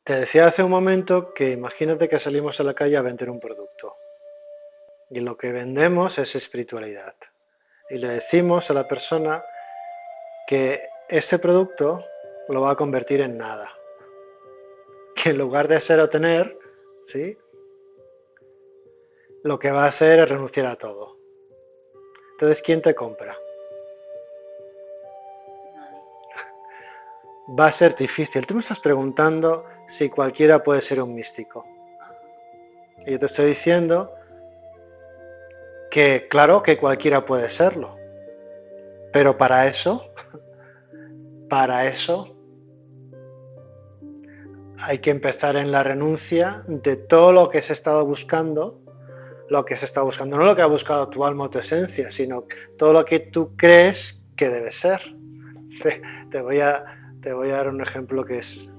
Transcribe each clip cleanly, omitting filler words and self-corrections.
Te decía hace un momento que imagínate que salimos a la calle a vender un producto y lo que vendemos es espiritualidad y le decimos a la persona que este producto lo va a convertir en nada, que en lugar de ser o tener, ¿sí?, lo que va a hacer es renunciar a todo. Entonces, ¿quién te compra? Va a ser difícil. Tú me estás preguntando si cualquiera puede ser un místico. Y yo te estoy diciendo que claro que cualquiera puede serlo. Pero para eso hay que empezar en la renuncia de todo lo que se estaba buscando, no lo que ha buscado tu alma o tu esencia, sino todo lo que tú crees que debe ser. Te voy a dar un ejemplo que es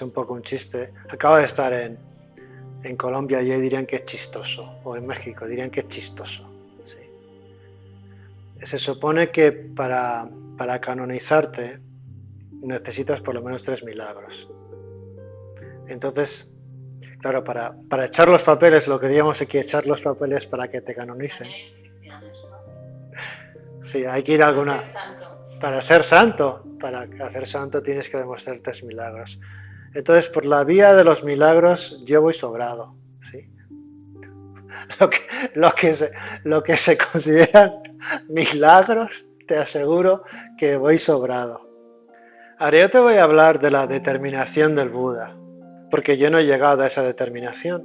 un poco un chiste. Acabo de estar en Colombia y ahí dirían que es chistoso, o en México dirían que es chistoso. ¿Sí? Se supone que para canonizarte necesitas por lo menos 3 milagros. Entonces, claro, para echar los papeles, lo que digamos es que echar los papeles para que te canonicen. Sí, hay que ir a alguna... Para ser santo, para hacer santo tienes que demostrar 3 milagros. Entonces, por la vía de los milagros, yo voy sobrado, ¿sí? Lo que se consideran milagros, te aseguro que voy sobrado. Ahora yo te voy a hablar de la determinación del Buda, porque yo no he llegado a esa determinación.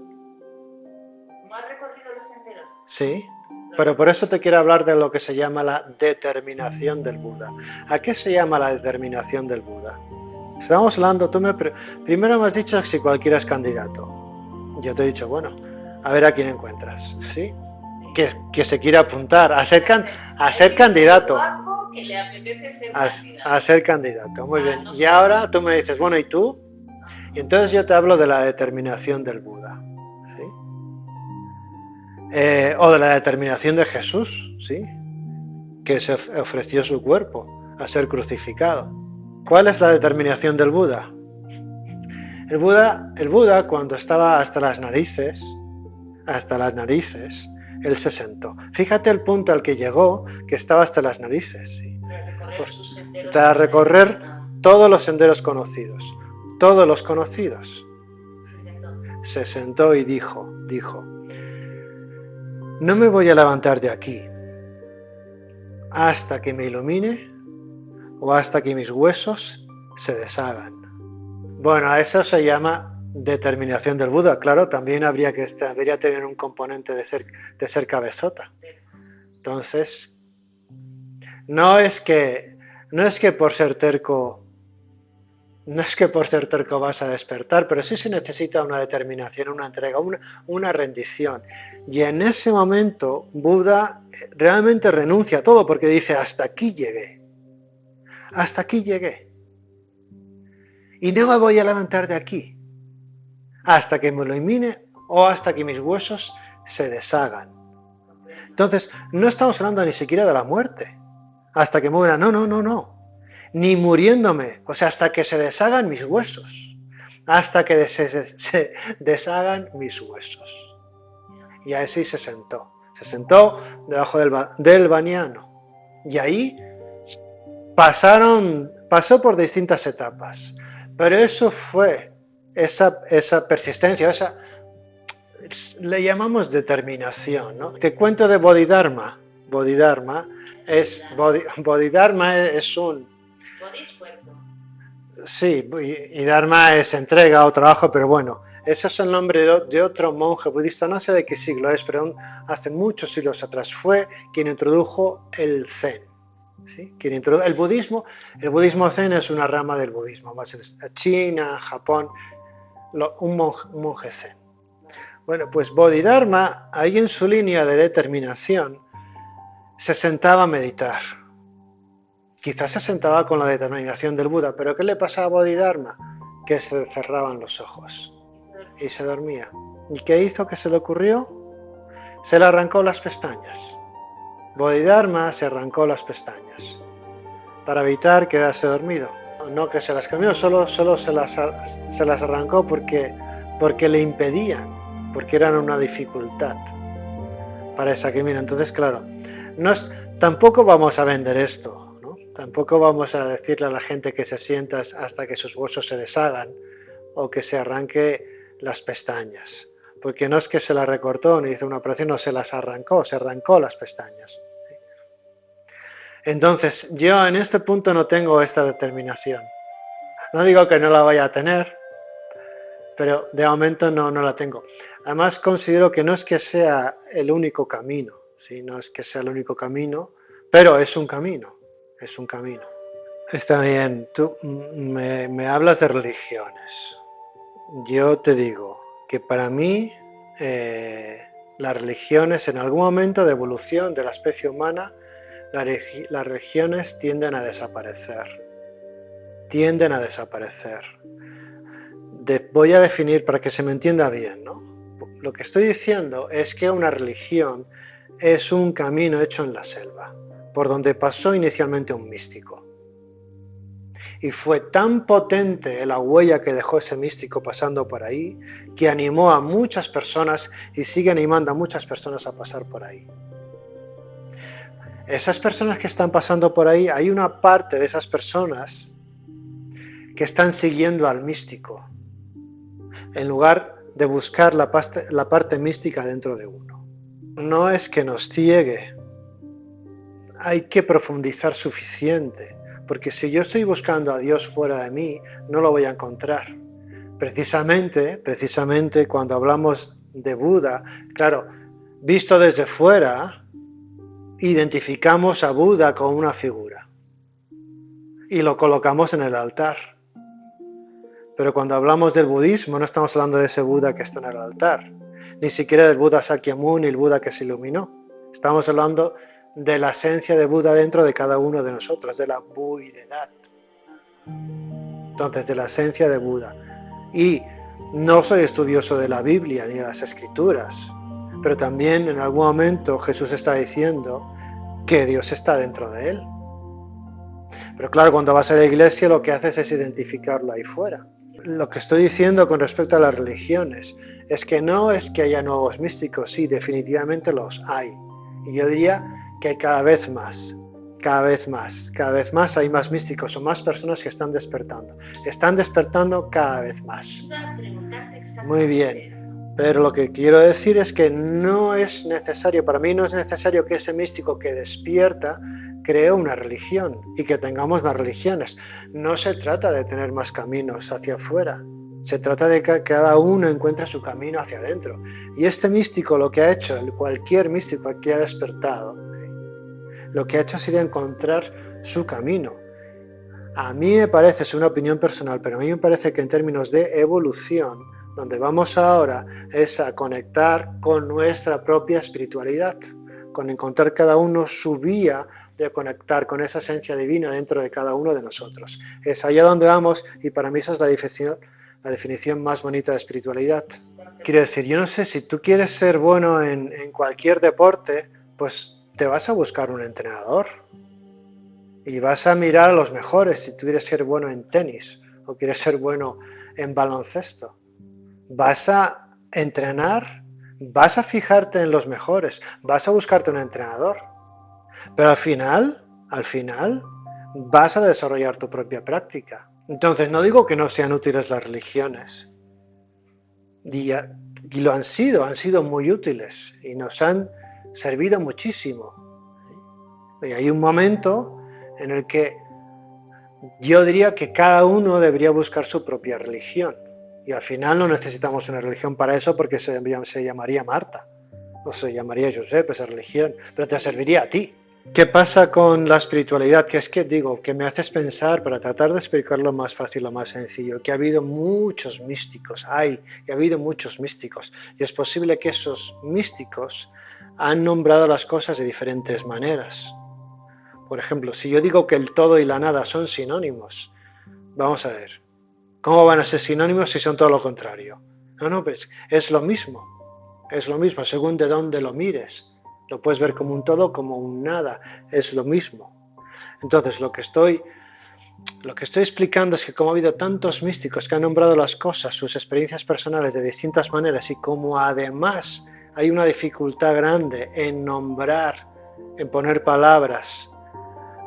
¿No has recorrido los senderos? Sí, pero por eso te quiero hablar de lo que se llama la determinación del Buda. ¿A qué se llama la determinación del Buda? Estamos hablando, primero me has dicho si cualquiera es candidato. Yo te he dicho, bueno, a ver a quién encuentras, ¿sí? Que se quiera apuntar a ser candidato. Que le apetece ser a ser candidato, muy bien. Y ahora tú me dices, bueno, ¿y tú? Y entonces yo te hablo de la determinación del Buda, ¿sí? O de la determinación de Jesús, ¿sí?, que se ofreció su cuerpo a ser crucificado. ¿Cuál es la determinación del Buda? El Buda cuando estaba hasta las narices, él se sentó. Fíjate el punto al que llegó, que estaba hasta las narices, ¿sí? Para recorrer todos los senderos conocidos, Se sentó y dijo, no me voy a levantar de aquí hasta que me ilumine o hasta que mis huesos se deshagan. Bueno, eso se llama determinación del Buda. Claro, también debería tener un componente de ser cabezota. Entonces, no es que por ser terco vas a despertar, pero sí se necesita una determinación, una entrega, una rendición. Y en ese momento Buda realmente renuncia a todo porque dice, hasta aquí llegué. Y no me voy a levantar de aquí hasta que me lo ilumine o hasta que mis huesos se deshagan. Entonces, no estamos hablando ni siquiera de la muerte, hasta que muera, no. Ni muriéndome, o sea, hasta que se deshagan mis huesos, se deshagan mis huesos. Y así se sentó debajo del baniano. Y ahí pasó por distintas etapas, pero eso fue esa persistencia, le llamamos determinación, ¿no? Te cuento de Bodhidharma. Bodhidharma es un... Bodhi es cuerpo. Sí, y Dharma es entrega o trabajo, pero bueno, ese es el nombre de otro monje budista, no sé de qué siglo es, pero hace muchos siglos atrás fue quien introdujo el Zen. ¿Sí? El budismo Zen es una rama del budismo, más en China, Japón, un monje Zen. Bueno, pues Bodhidharma, ahí en su línea de determinación, se sentaba a meditar. Quizás se sentaba con la determinación del Buda, pero ¿qué le pasaba a Bodhidharma? Que se cerraban los ojos y se dormía. ¿Y qué hizo? ¿Qué se le ocurrió? Se le arrancó las pestañas. Bodhidharma se arrancó las pestañas para evitar quedarse dormido. no que se las cambió, solo se las arrancó porque le impedían, porque eran una dificultad para esa camino. Entonces, claro, tampoco vamos a vender esto, ¿no? Tampoco vamos a decirle a la gente que se sienta hasta que sus huesos se deshagan o que se arranque las pestañas, porque no es que se las recortó ni hizo una operación, no, se arrancó las pestañas. Entonces, yo en este punto no tengo esta determinación. No digo que no la vaya a tener, pero de momento no la tengo. Además, considero que no es que sea el único camino, ¿sí? No es que sea el único camino, pero es un camino, es un camino. Está bien, tú me hablas de religiones. Yo te digo que para mí las religiones, en algún momento de evolución de la especie humana, las religiones tienden a desaparecer. Tienden a desaparecer. Voy a definir para que se me entienda bien, ¿no? Lo que estoy diciendo es que una religión es un camino hecho en la selva, por donde pasó inicialmente un místico. Y fue tan potente la huella que dejó ese místico pasando por ahí, que animó a muchas personas y sigue animando a muchas personas a pasar por ahí. Esas personas que están pasando por ahí, hay una parte de esas personas que están siguiendo al místico, en lugar de buscar la parte mística dentro de uno. No es que nos ciegue, hay que profundizar suficiente, porque si yo estoy buscando a Dios fuera de mí, no lo voy a encontrar. Precisamente cuando hablamos de Buda, claro, visto desde fuera, identificamos a Buda con una figura y lo colocamos en el altar. Pero cuando hablamos del budismo no estamos hablando de ese Buda que está en el altar, ni siquiera del Buda Sakyamuni, el Buda que se iluminó. Estamos hablando de la esencia de Buda dentro de cada uno de nosotros, de la buidedad. Entonces, de la esencia de Buda. Y no soy estudioso de la Biblia ni de las Escrituras, pero también en algún momento Jesús está diciendo que Dios está dentro de él. Pero claro, cuando vas a la iglesia lo que haces es identificarlo ahí fuera. Lo que estoy diciendo con respecto a las religiones es que no es que haya nuevos místicos, sí, definitivamente los hay. Y yo diría que cada vez más hay más místicos o más personas que están despertando cada vez más. Muy bien, pero lo que quiero decir es que no es necesario, para mí no es necesario que ese místico que despierta cree una religión y que tengamos más religiones. No se trata de tener más caminos hacia afuera, se trata de que cada uno encuentre su camino hacia adentro. Y este místico lo que ha hecho, cualquier místico que ha despertado, lo que ha hecho ha sido encontrar su camino. A mí me parece, es una opinión personal, pero a mí me parece que en términos de evolución, donde vamos ahora es a conectar con nuestra propia espiritualidad, con encontrar cada uno su vía de conectar con esa esencia divina dentro de cada uno de nosotros. Es allá donde vamos y para mí esa es la definición más bonita de espiritualidad. Quiero decir, yo no sé, si tú quieres ser bueno en cualquier deporte, pues te vas a buscar un entrenador y vas a mirar a los mejores si tú quieres ser bueno en tenis o quieres ser bueno en baloncesto. Vas a entrenar, vas a fijarte en los mejores, vas a buscarte un entrenador, pero al final vas a desarrollar tu propia práctica. Entonces no digo que no sean útiles las religiones, y lo han sido muy útiles y nos han servido muchísimo. Y hay un momento en el que yo diría que cada uno debería buscar su propia religión. Y al final no necesitamos una religión para eso, porque se llamaría Marta o se llamaría Josep esa religión, pero te serviría a ti. ¿Qué pasa con la espiritualidad? Que es que digo, que me haces pensar, para tratar de explicarlo más fácil o más sencillo, que ha habido muchos místicos, ha habido muchos místicos, y es posible que esos místicos han nombrado las cosas de diferentes maneras. Por ejemplo, si yo digo que el todo y la nada son sinónimos, vamos a ver, ¿cómo van a ser sinónimos si son todo lo contrario? No, pues es lo mismo, según de dónde lo mires. Lo puedes ver como un todo, como un nada, es lo mismo. Entonces, lo que estoy Lo que estoy explicando es que como ha habido tantos místicos que han nombrado las cosas, sus experiencias personales de distintas maneras, y como además hay una dificultad grande en nombrar, en poner palabras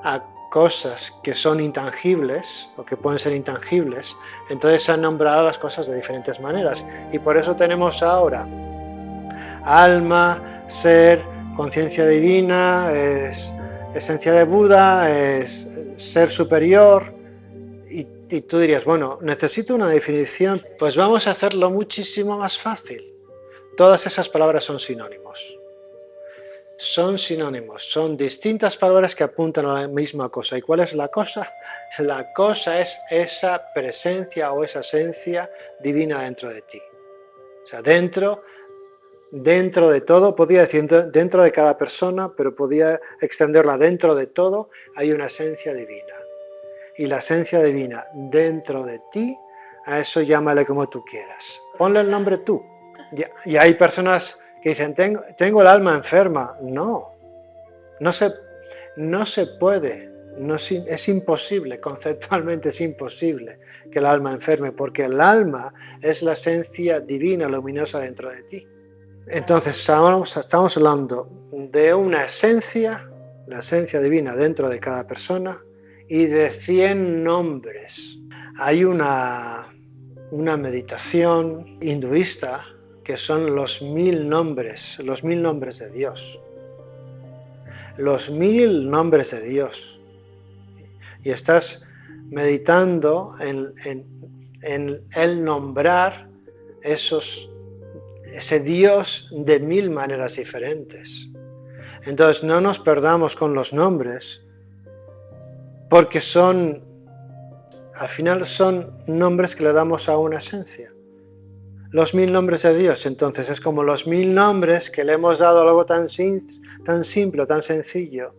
a cosas que son intangibles o que pueden ser intangibles, entonces se han nombrado las cosas de diferentes maneras. Y por eso tenemos ahora alma, ser, conciencia divina, esencia de Buda, es ser superior. Y tú dirías, bueno, necesito una definición. Pues vamos a hacerlo muchísimo más fácil. Todas esas palabras son sinónimos. Son sinónimos, son distintas palabras que apuntan a la misma cosa. ¿Y cuál es la cosa? La cosa es esa presencia o esa esencia divina dentro de ti. O sea, dentro de todo, podía decir dentro de cada persona, pero podía extenderla dentro de todo, hay una esencia divina. Y la esencia divina dentro de ti, a eso llámale como tú quieras. Ponle el nombre tú. Y hay personas que dicen, tengo el alma enferma. No se puede, es imposible, conceptualmente es imposible que el alma enferme, porque el alma es la esencia divina, luminosa dentro de ti. Entonces estamos hablando de una esencia, la esencia divina dentro de cada persona, y de 100 nombres. Hay una meditación hinduista que son los 1000 nombres de Dios. Los 1000 nombres de Dios. Y estás meditando en el nombrar ese Dios de 1000 maneras diferentes. Entonces no nos perdamos con los nombres, porque al final son nombres que le damos a una esencia. Los 1000 nombres de Dios, entonces, es como los 1000 nombres que le hemos dado a algo tan simple, tan sencillo,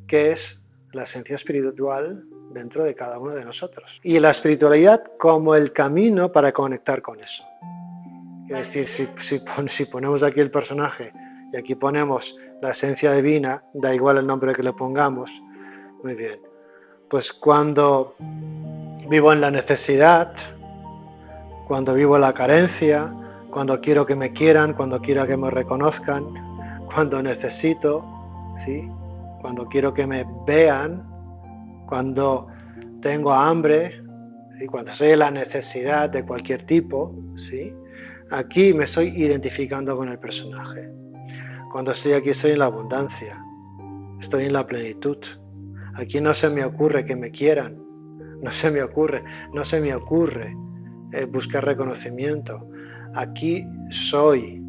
que es la esencia espiritual dentro de cada uno de nosotros. Y la espiritualidad como el camino para conectar con eso. Es decir, si ponemos aquí el personaje y aquí ponemos la esencia divina, da igual el nombre que le pongamos, muy bien. Pues cuando vivo en la necesidad, cuando vivo en la carencia, cuando quiero que me quieran, cuando quiero que me reconozcan, cuando necesito, ¿sí? Cuando quiero que me vean, cuando tengo hambre, ¿sí? Cuando estoy en la necesidad de cualquier tipo, ¿sí? Aquí me estoy identificando con el personaje. Cuando estoy aquí estoy en la abundancia, estoy en la plenitud. Aquí no se me ocurre que me quieran, no se me ocurre buscar reconocimiento. Aquí soy.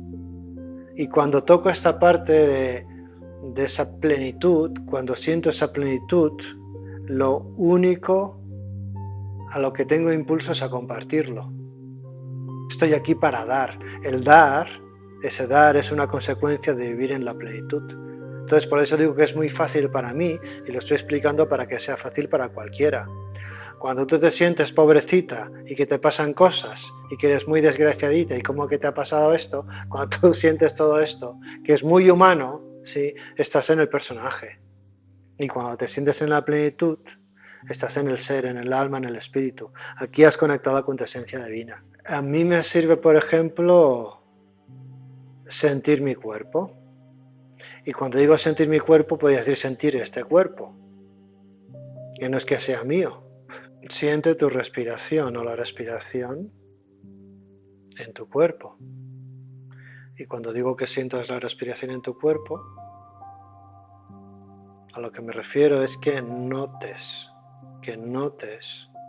Y cuando toco esta parte de esa plenitud, cuando siento esa plenitud, lo único a lo que tengo impulso es a compartirlo. Estoy aquí para dar. Ese dar es una consecuencia de vivir en la plenitud. Entonces, por eso digo que es muy fácil para mí y lo estoy explicando para que sea fácil para cualquiera. Cuando tú te sientes pobrecita y que te pasan cosas y que eres muy desgraciadita y cómo que te ha pasado esto, cuando tú sientes todo esto, que es muy humano, ¿sí? Estás en el personaje. Y cuando te sientes en la plenitud, estás en el ser, en el alma, en el espíritu. Aquí has conectado con tu esencia divina. A mí me sirve, por ejemplo, sentir mi cuerpo. Y cuando digo sentir mi cuerpo, podría decir sentir este cuerpo, que no es que sea mío. Siente tu respiración o la respiración en tu cuerpo. Y cuando digo que sientas la respiración en tu cuerpo, a lo que me refiero es que notes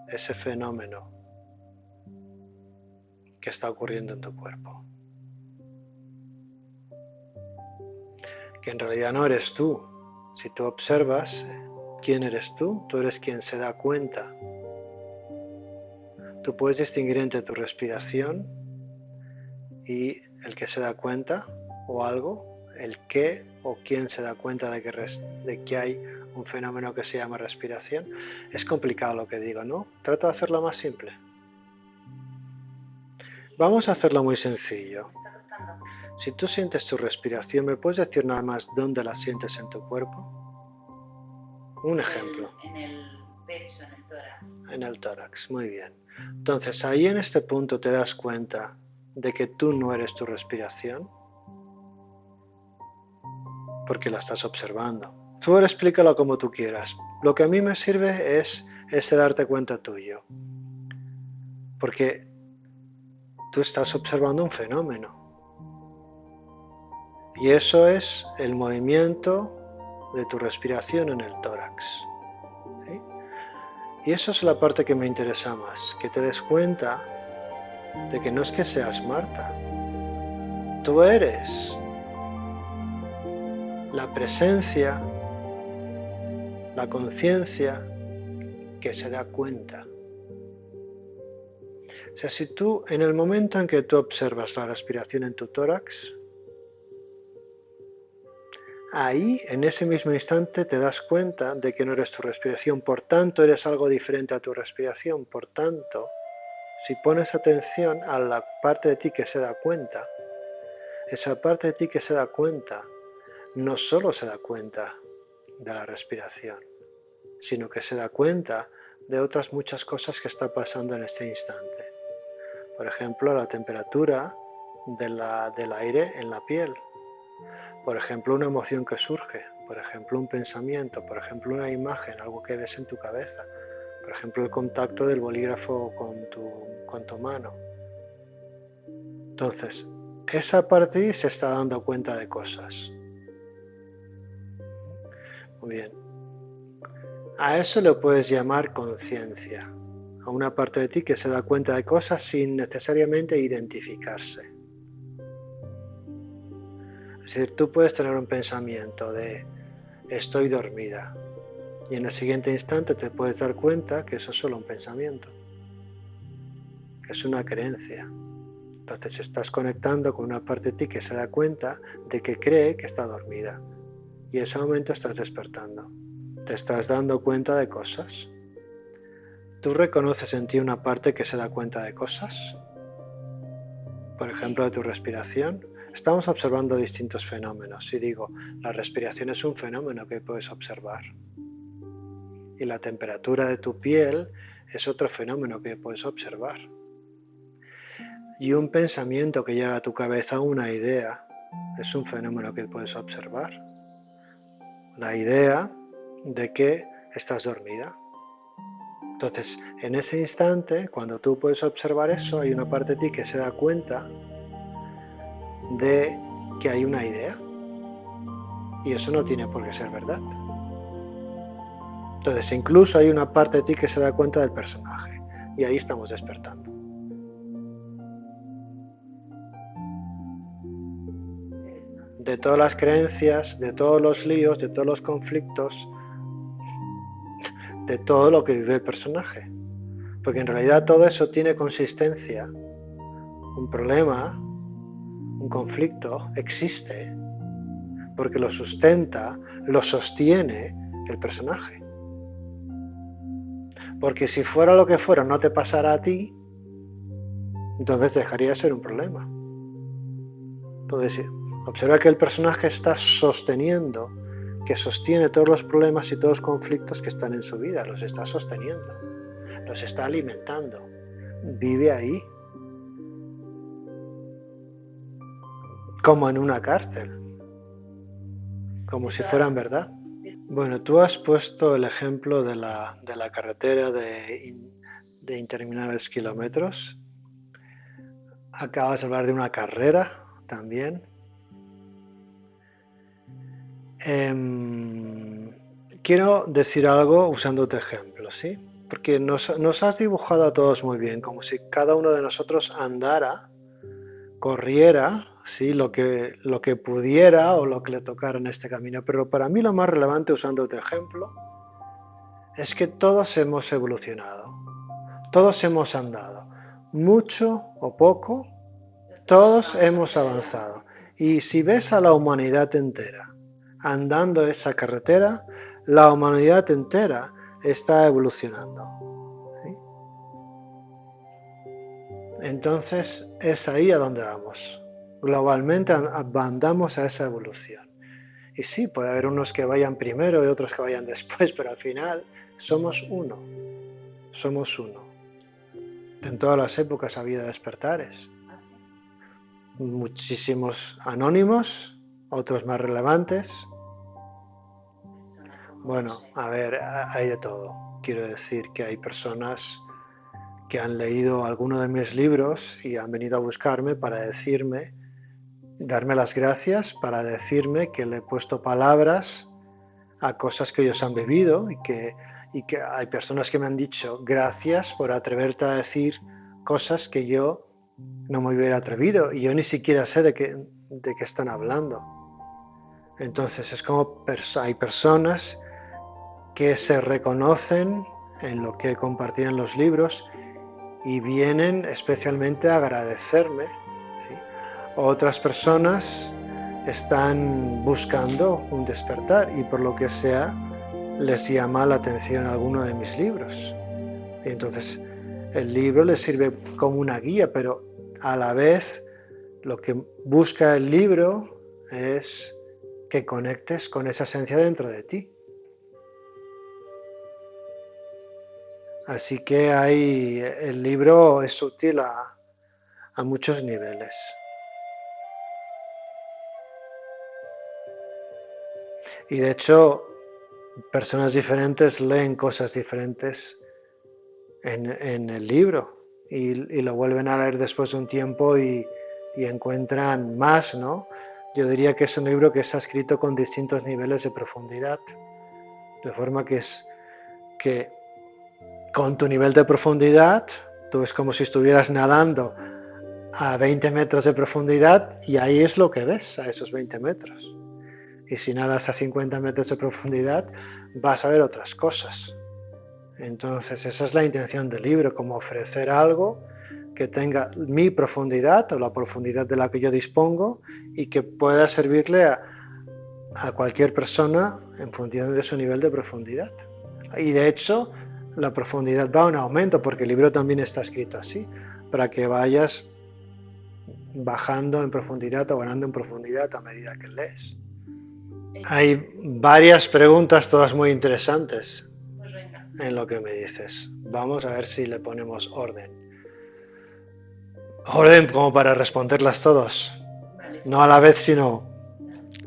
ese fenómeno que está ocurriendo en tu cuerpo. Que en realidad no eres tú. Si tú observas quién eres tú eres quien se da cuenta. Tú puedes distinguir entre tu respiración y el que se da cuenta o algo, el qué o quién se da cuenta de que hay un fenómeno que se llama respiración. Es complicado lo que digo, ¿no? Trato de hacerlo más simple. Vamos a hacerlo muy sencillo. Si tú sientes tu respiración, ¿me puedes decir nada más dónde la sientes en tu cuerpo? Un ejemplo. En el pecho. pecho, en el tórax. En el tórax, muy bien. Entonces, ahí en este punto te das cuenta de que tú no eres tu respiración, porque la estás observando. Tú ahora explícalo como tú quieras. Lo que a mí me sirve es ese darte cuenta tuyo, porque tú estás observando un fenómeno. Y eso es el movimiento de tu respiración en el tórax. ¿Sí? Y eso es la parte que me interesa más, que te des cuenta de que no es que seas Marta. Tú eres la presencia, la conciencia que se da cuenta. O sea, si tú, en el momento en que tú observas la respiración en tu tórax, ahí, en ese mismo instante, te das cuenta de que no eres tu respiración, por tanto, eres algo diferente a tu respiración. Por tanto, si pones atención a la parte de ti que se da cuenta, esa parte de ti que se da cuenta, no solo se da cuenta de la respiración, sino que se da cuenta de otras muchas cosas que está pasando en este instante. Por ejemplo, la temperatura del aire en la piel. Por ejemplo, una emoción que surge, por ejemplo, un pensamiento, por ejemplo, una imagen, algo que ves en tu cabeza, por ejemplo, el contacto del bolígrafo con tu mano. Entonces, esa parte de ti se está dando cuenta de cosas. Muy bien. A eso le puedes llamar conciencia, a una parte de ti que se da cuenta de cosas sin necesariamente identificarse. Es decir, tú puedes tener un pensamiento de estoy dormida y en el siguiente instante te puedes dar cuenta que eso es solo un pensamiento, es una creencia. Entonces estás conectando con una parte de ti que se da cuenta de que cree que está dormida y en ese momento estás despertando, te estás dando cuenta de cosas. ¿Tú reconoces en ti una parte que se da cuenta de cosas? Por ejemplo, de tu respiración. Estamos observando distintos fenómenos. Si digo, la respiración es un fenómeno que puedes observar. Y la temperatura de tu piel es otro fenómeno que puedes observar. Y un pensamiento que llega a tu cabeza, una idea, es un fenómeno que puedes observar. La idea de que estás dormida. Entonces, en ese instante, cuando tú puedes observar eso, hay una parte de ti que se da cuenta de que hay una idea. Y eso no tiene por qué ser verdad. Entonces, incluso hay una parte de ti que se da cuenta del personaje. Y ahí estamos despertando. De todas las creencias, de todos los líos, de todos los conflictos, de todo lo que vive el personaje. Porque en realidad todo eso tiene consistencia. Un problema, un conflicto, existe porque lo sustenta, lo sostiene el personaje. Porque si fuera lo que fuera, no te pasara a ti, entonces dejaría de ser un problema. Entonces, observa que el personaje está sosteniendo, que sostiene todos los problemas y todos los conflictos que están en su vida, los está sosteniendo, los está alimentando, vive ahí, como en una cárcel, como si fueran verdad. Bueno, tú has puesto el ejemplo de la carretera de interminables kilómetros. Acabas de hablar de una carrera también. Quiero decir algo usando tu ejemplo, ¿sí? Porque nos has dibujado a todos muy bien, como si cada uno de nosotros andara, corriera, ¿sí? lo que pudiera o lo que le tocara en este camino. Pero para mí lo más relevante, usando tu ejemplo, es que todos hemos evolucionado, todos hemos andado, mucho o poco, todos hemos avanzado. Y si ves a la humanidad entera andando esa carretera, la humanidad entera está evolucionando. ¿Sí? Entonces es ahí a donde vamos. Globalmente andamos a esa evolución. Y sí, puede haber unos que vayan primero y otros que vayan después, pero al final somos uno. Somos uno. En todas las épocas ha habido despertares. Muchísimos anónimos, otros más relevantes. Bueno, a ver, hay de todo. Quiero decir que hay personas que han leído alguno de mis libros y han venido a buscarme para decirme, darme las gracias, para decirme que le he puesto palabras a cosas que ellos han vivido y que hay personas que me han dicho gracias por atreverte a decir cosas que yo no me hubiera atrevido y yo ni siquiera sé de qué están hablando. Entonces es como hay personas que se reconocen en lo que he compartido en los libros y vienen especialmente a agradecerme, ¿sí? Otras personas están buscando un despertar y por lo que sea les llama la atención alguno de mis libros. Y entonces el libro les sirve como una guía, pero a la vez lo que busca el libro es que conectes con esa esencia dentro de ti. Así que el libro es útil a muchos niveles. Y de hecho, personas diferentes leen cosas diferentes en el libro y lo vuelven a leer después de un tiempo y encuentran más, ¿no? Yo diría que es un libro que está escrito con distintos niveles de profundidad, de forma que con tu nivel de profundidad, tú es como si estuvieras nadando a 20 metros de profundidad y ahí es lo que ves a esos 20 metros. Y si nadas a 50 metros de profundidad, vas a ver otras cosas. Entonces, esa es la intención del libro, como ofrecer algo que tenga mi profundidad o la profundidad de la que yo dispongo y que pueda servirle a cualquier persona en función de su nivel de profundidad. Y de hecho, la profundidad va a un aumento, porque el libro también está escrito así, para que vayas bajando en profundidad o ganando en profundidad a medida que lees. Hay varias preguntas, todas muy interesantes en lo que me dices. Vamos a ver si le ponemos orden. Orden como para responderlas todos. No a la vez, sino...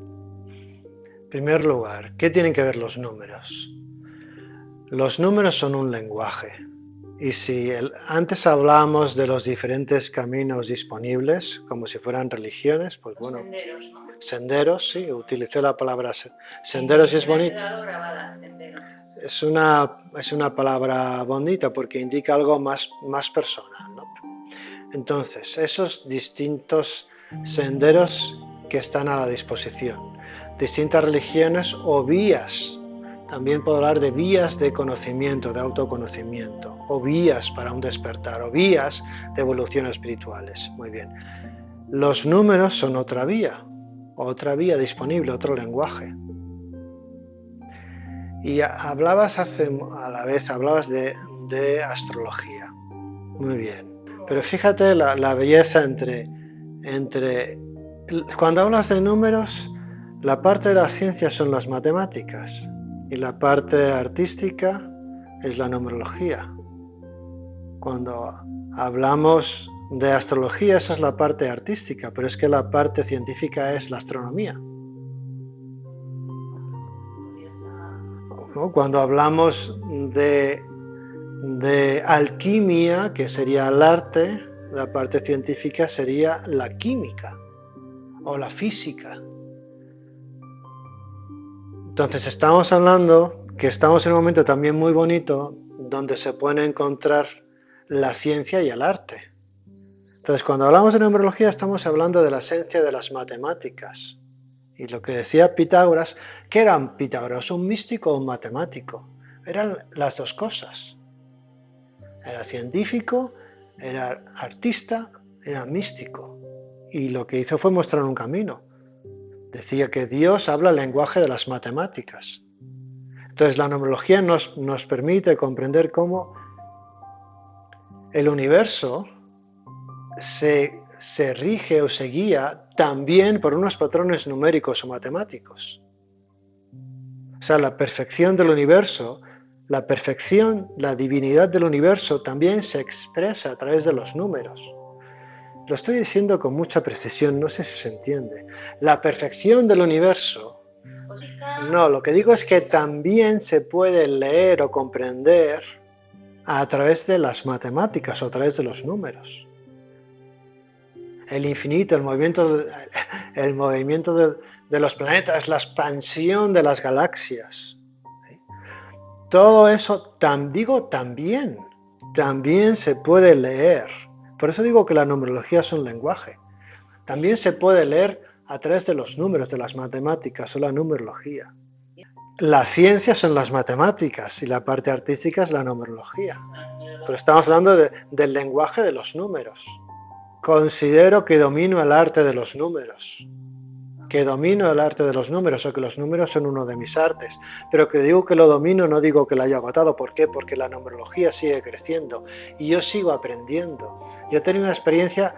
En primer lugar, ¿qué tienen que ver los números? Los números son un lenguaje. Y si antes hablábamos de los diferentes caminos disponibles, como si fueran religiones, pues bueno... Senderos, ¿no? Senderos, sí, utilicé la palabra senderos y es bonito. Es una palabra bonita porque indica algo más personal, ¿no? Entonces, esos distintos senderos que están a la disposición, distintas religiones o vías, también puedo hablar de vías de conocimiento, de autoconocimiento, o vías para un despertar, o vías de evolución espirituales. Muy bien. Los números son otra vía disponible, otro lenguaje. Y hablabas de astrología. Muy bien. Pero fíjate la belleza entre... Cuando hablas de números, la parte de la ciencia son las matemáticas y la parte artística es la numerología. Cuando hablamos de astrología, esa es la parte artística, pero es que la parte científica es la astronomía. Cuando hablamos de alquimia, que sería el arte, la parte científica sería la química o la física. Entonces estamos hablando que estamos en un momento también muy bonito donde se pueden encontrar la ciencia y el arte. Entonces, cuando hablamos de numerología estamos hablando de la esencia de las matemáticas. Y lo que decía Pitágoras, ¿qué era Pitágoras? ¿Un místico o un matemático? Eran las dos cosas. Era científico, era artista, era místico. Y lo que hizo fue mostrar un camino. Decía que Dios habla el lenguaje de las matemáticas. Entonces, la numerología nos permite comprender cómo el universo se rige o se guía también por unos patrones numéricos o matemáticos. O sea, la perfección del universo, la perfección, la divinidad del universo también se expresa a través de los números. Lo estoy diciendo con mucha precisión, no sé si se entiende. La perfección del universo, no, lo que digo es que también se puede leer o comprender a través de las matemáticas o a través de los números. El infinito, el movimiento de los planetas, la expansión de las galaxias. Todo eso, también se puede leer. Por eso digo que la numerología es un lenguaje. También se puede leer a través de los números, de las matemáticas o la numerología. La ciencia son las matemáticas y la parte artística es la numerología. Pero estamos hablando del lenguaje de los números. Considero que domino el arte de los números. Que domino el arte de los números, o que los números son uno de mis artes. Pero que digo que lo domino, no digo que lo haya agotado. ¿Por qué? Porque la numerología sigue creciendo y yo sigo aprendiendo. Yo he tenido una experiencia,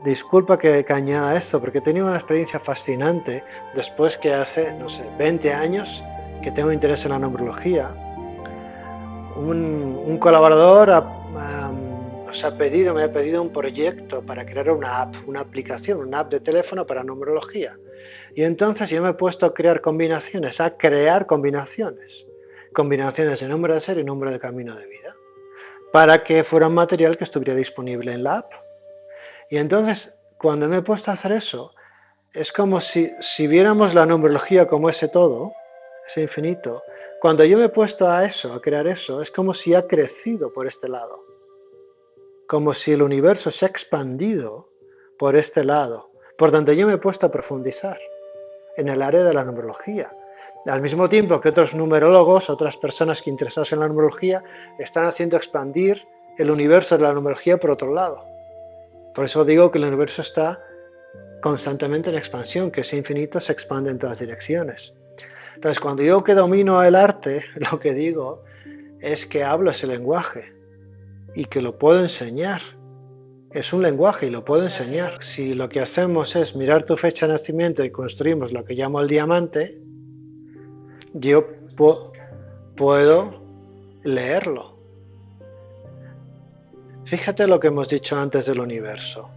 disculpa que añada esto, porque he tenido una experiencia fascinante después que hace, no sé, 20 años que tengo interés en la numerología. Un colaborador me ha pedido un proyecto para crear una app, una aplicación, una app de teléfono para numerología. Y entonces yo me he puesto a crear combinaciones, combinaciones de número de serie y número de camino de vida, para que fuera un material que estuviera disponible en la app. Y entonces, cuando me he puesto a hacer eso, es como si viéramos la numerología como ese todo, ese infinito. Cuando yo me he puesto a crear eso, es como si ha crecido por este lado. Como si el universo se ha expandido por este lado, por donde yo me he puesto a profundizar, en el área de la numerología. Al mismo tiempo que otros numerólogos, otras personas que interesadas en la numerología, están haciendo expandir el universo de la numerología por otro lado. Por eso digo que el universo está constantemente en expansión, que ese infinito se expande en todas direcciones. Entonces, cuando yo que domino el arte, lo que digo es que hablo ese lenguaje y que lo puedo enseñar. Es un lenguaje y lo puedo enseñar. Si lo que hacemos es mirar tu fecha de nacimiento y construimos lo que llamo el diamante, yo puedo leerlo. Fíjate lo que hemos dicho antes del universo,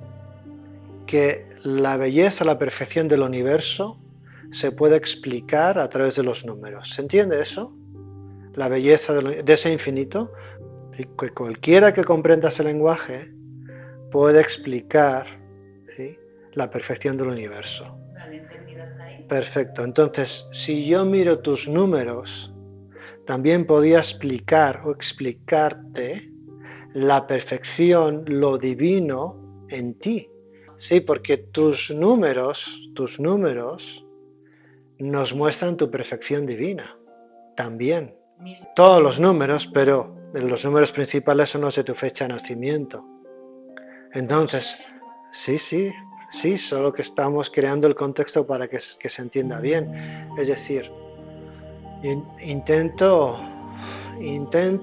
que la belleza, la perfección del universo se puede explicar a través de los números. ¿Se entiende eso? La belleza de ese infinito, que cualquiera que comprenda ese lenguaje puede explicar, ¿sí?, la perfección del universo. Perfecto. Entonces, si yo miro tus números, también podía explicar o explicarte la perfección, lo divino en ti. Sí, porque tus números nos muestran tu perfección divina. También. Todos los números, pero los números principales son los de tu fecha de nacimiento. Entonces, sí, solo que estamos creando el contexto para que se entienda bien. Es decir, intento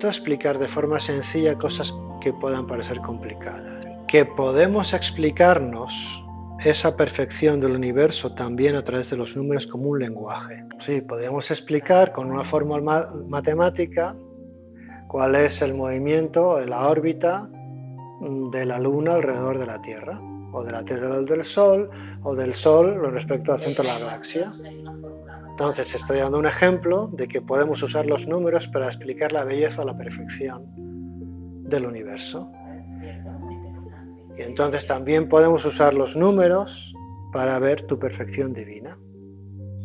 explicar de forma sencilla cosas que puedan parecer complicadas. Que podemos explicarnos esa perfección del universo también a través de los números como un lenguaje. Sí, podemos explicar con una fórmula matemática cuál es el movimiento de la órbita de la Luna alrededor de la Tierra, o de la Tierra alrededor del Sol, o del Sol respecto al centro de la galaxia. Entonces estoy dando un ejemplo de que podemos usar los números para explicar la belleza o la perfección del universo. Y entonces también podemos usar los números para ver tu perfección divina,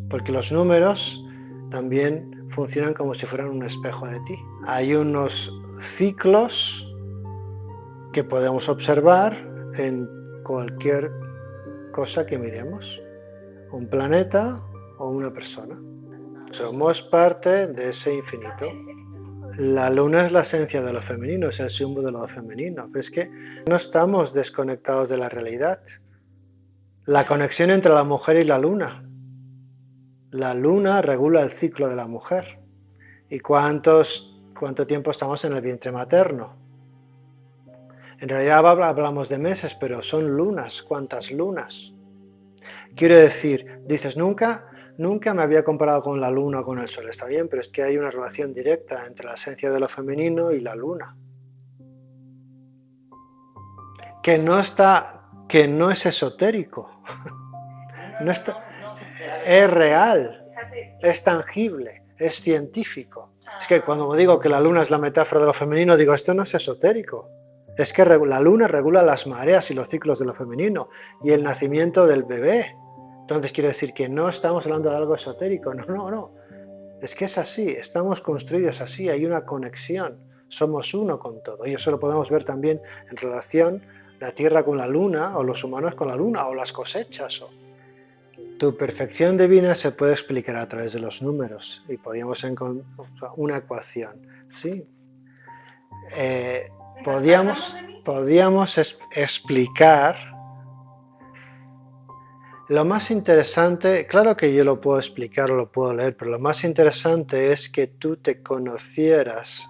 porque los números también funcionan como si fueran un espejo de ti. Hay unos ciclos que podemos observar en cualquier cosa que miremos, un planeta o una persona. Somos parte de ese infinito. La luna es la esencia de lo femenino, es el símbolo de lo femenino. Es que no estamos desconectados de la realidad. La conexión entre la mujer y la luna. La luna regula el ciclo de la mujer. ¿Y cuánto tiempo estamos en el vientre materno? En realidad hablamos de meses, pero son lunas. ¿Cuántas lunas? Quiero decir, dices, nunca Nunca me había comparado con la luna o con el sol, está bien, pero es que hay una relación directa entre la esencia de lo femenino y la luna. Que no es esotérico, no está, es real, es tangible, es científico. Es que cuando digo que la luna es la metáfora de lo femenino, digo, esto no es esotérico. Es que la luna regula las mareas y los ciclos de lo femenino y el nacimiento del bebé. Entonces quiero decir que no estamos hablando de algo esotérico, no. Es que es así, estamos construidos así, hay una conexión, somos uno con todo. Y eso lo podemos ver también en relación la Tierra con la Luna, o los humanos con la Luna, o las cosechas. Tu perfección divina se puede explicar a través de los números y podríamos encontrar una ecuación, ¿sí? Podríamos explicar. Lo más interesante, claro que yo lo puedo explicar o lo puedo leer, pero lo más interesante es que tú te conocieras.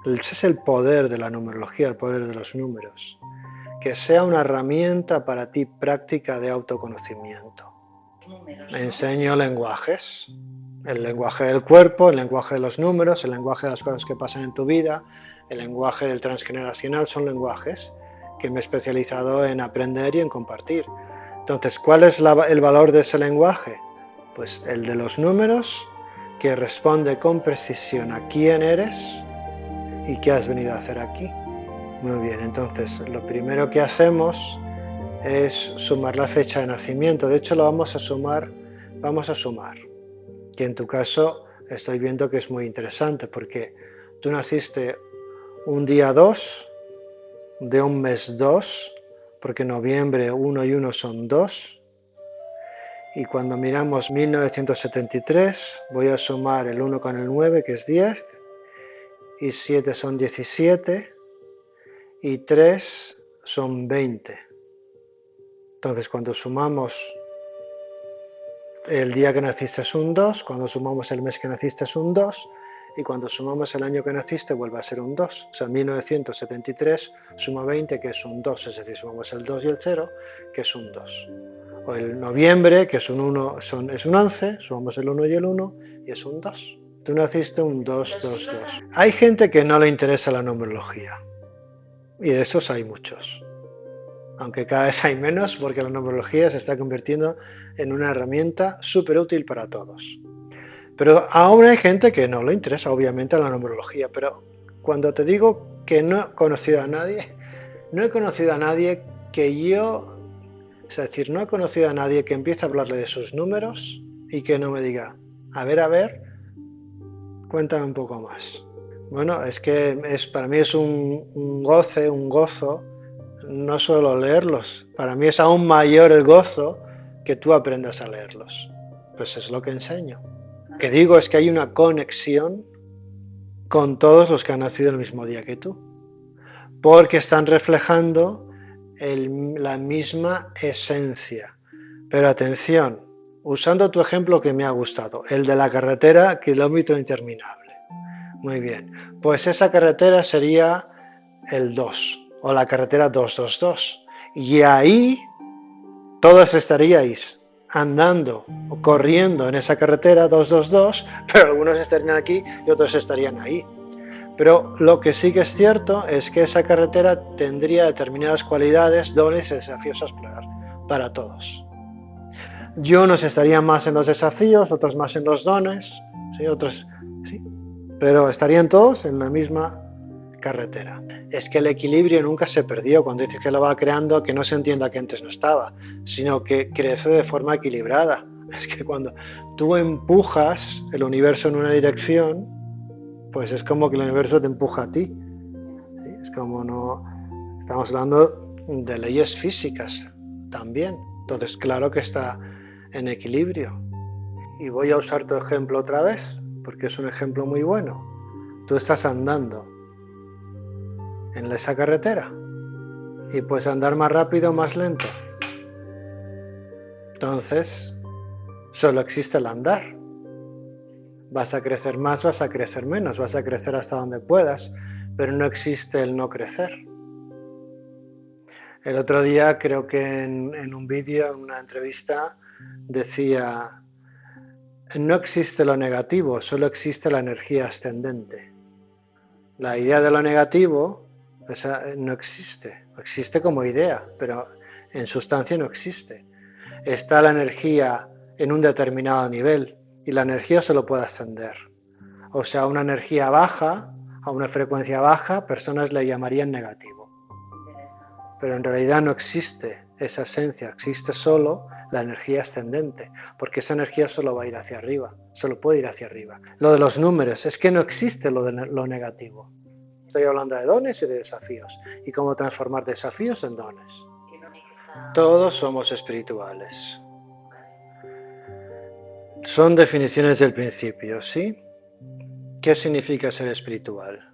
Ese es el poder de la numerología, el poder de los números. Que sea una herramienta para ti práctica de autoconocimiento. Enseño lenguajes. El lenguaje del cuerpo, el lenguaje de los números, el lenguaje de las cosas que pasan en tu vida, el lenguaje del transgeneracional son lenguajes que me he especializado en aprender y en compartir. Entonces, ¿cuál es el valor de ese lenguaje? Pues el de los números, que responde con precisión a quién eres y qué has venido a hacer aquí. Muy bien, entonces lo primero que hacemos es sumar la fecha de nacimiento. De hecho, lo vamos a sumar, que en tu caso estoy viendo que es muy interesante porque tú naciste un día 2 de un mes 2, porque noviembre 1 y 1 son 2, y cuando miramos 1973 voy a sumar el 1 con el 9, que es 10, y 7 son 17, y 3 son 20. Entonces cuando sumamos el día que naciste es un 2, cuando sumamos el mes que naciste es un 2, y cuando sumamos el año que naciste vuelve a ser un 2. O sea, 1973 suma 20, que es un 2, es decir, sumamos el 2 y el 0, que es un 2. O el noviembre, que es un 1, es un 11, sumamos el 1 y el 1, y es un 2. Tú naciste un 2, 2, 2. Hay gente que no le interesa la numerología, y de esos hay muchos. Aunque cada vez hay menos, porque la numerología se está convirtiendo en una herramienta súper útil para todos. Pero aún hay gente que no le interesa, obviamente, la numerología. Pero cuando te digo que no he conocido a nadie no he conocido a nadie que empiece a hablarle de sus números y que no me diga, a ver, cuéntame un poco más. Bueno, es que para mí es un gozo, no solo leerlos. Para mí es aún mayor el gozo que tú aprendas a leerlos. Pues es lo que enseño. Lo que digo es que hay una conexión con todos los que han nacido el mismo día que tú, porque están reflejando la misma esencia. Pero atención, usando tu ejemplo que me ha gustado, el de la carretera kilómetro interminable. Muy bien, pues esa carretera sería el 2 o la carretera 222, y ahí todos estaríais andando o corriendo en esa carretera 222, pero algunos estarían aquí y otros estarían ahí. Pero lo que sí que es cierto es que esa carretera tendría determinadas cualidades, dones y desafíos a explorar para todos. Yo unos estarían más en los desafíos, otros más en los dones, ¿sí? Otros sí, pero estarían todos en la misma carretera. Es que el equilibrio nunca se perdió. Cuando dices que lo va creando, que no se entienda que antes no estaba, sino que crece de forma equilibrada. Es que cuando tú empujas el universo en una dirección, pues es como que el universo te empuja a ti. ¿Sí? Es como no... Estamos hablando de leyes físicas también. Entonces, claro que está en equilibrio. Y voy a usar tu ejemplo otra vez, porque es un ejemplo muy bueno. Tú estás andando en esa carretera y puedes andar más rápido o más lento. Entonces, solo existe el andar. Vas a crecer más, vas a crecer menos, vas a crecer hasta donde puedas, pero no existe el no crecer. El otro día, creo que en un vídeo, en una entrevista, decía, no existe lo negativo, solo existe la energía ascendente. La idea de lo negativo no existe, existe como idea, pero en sustancia no existe. Está la energía en un determinado nivel y la energía solo puede ascender. O sea, una energía baja, a una frecuencia baja, personas le llamarían negativo. Pero en realidad no existe esa esencia, existe solo la energía ascendente, porque esa energía solo va a ir hacia arriba, solo puede ir hacia arriba. Lo de los números, es que no existe lo negativo. Estoy hablando de dones y de desafíos, y cómo transformar desafíos en dones. Todos somos espirituales. Son definiciones del principio, ¿sí? ¿Qué significa ser espiritual?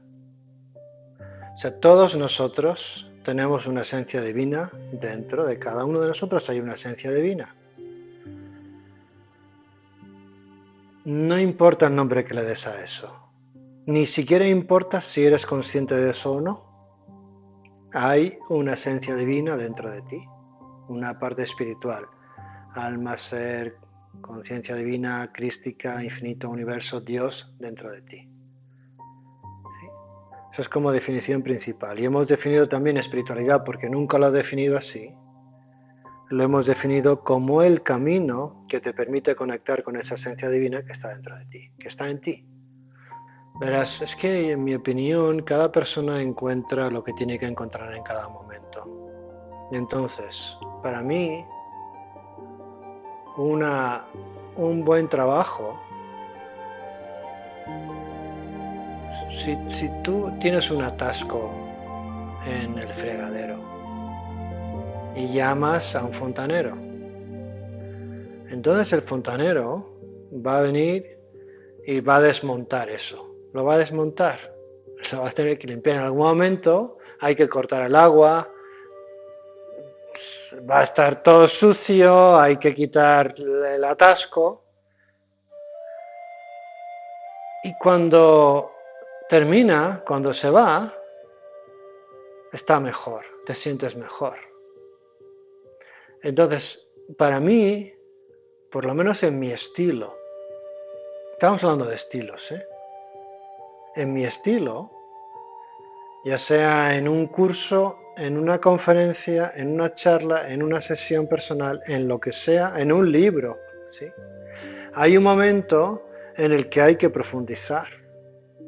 O sea, todos nosotros tenemos una esencia divina dentro de cada uno de nosotros, hay una esencia divina. No importa el nombre que le des a eso. Ni siquiera importa si eres consciente de eso o no. Hay una esencia divina dentro de ti, una parte espiritual. Alma, ser, conciencia divina, crística, infinito, universo, Dios dentro de ti. ¿Sí? Eso es como definición principal. Y hemos definido también espiritualidad porque nunca lo he definido así. Lo hemos definido como el camino que te permite conectar con esa esencia divina que está dentro de ti, que está en ti. Verás, es que en mi opinión cada persona encuentra lo que tiene que encontrar en cada momento. Y entonces, para mí, un buen trabajo, si tú tienes un atasco en el fregadero y llamas a un fontanero, entonces el fontanero va a venir y va a desmontar eso. Lo va a desmontar, lo va a tener que limpiar en algún momento, hay que cortar el agua, va a estar todo sucio, hay que quitar el atasco. Y cuando termina, cuando se va, está mejor, te sientes mejor. Entonces, para mí, por lo menos en mi estilo, estamos hablando de estilos, en mi estilo, ya sea en un curso, en una conferencia, en una charla, en una sesión personal, en lo que sea, en un libro, ¿sí? Hay un momento en el que hay que profundizar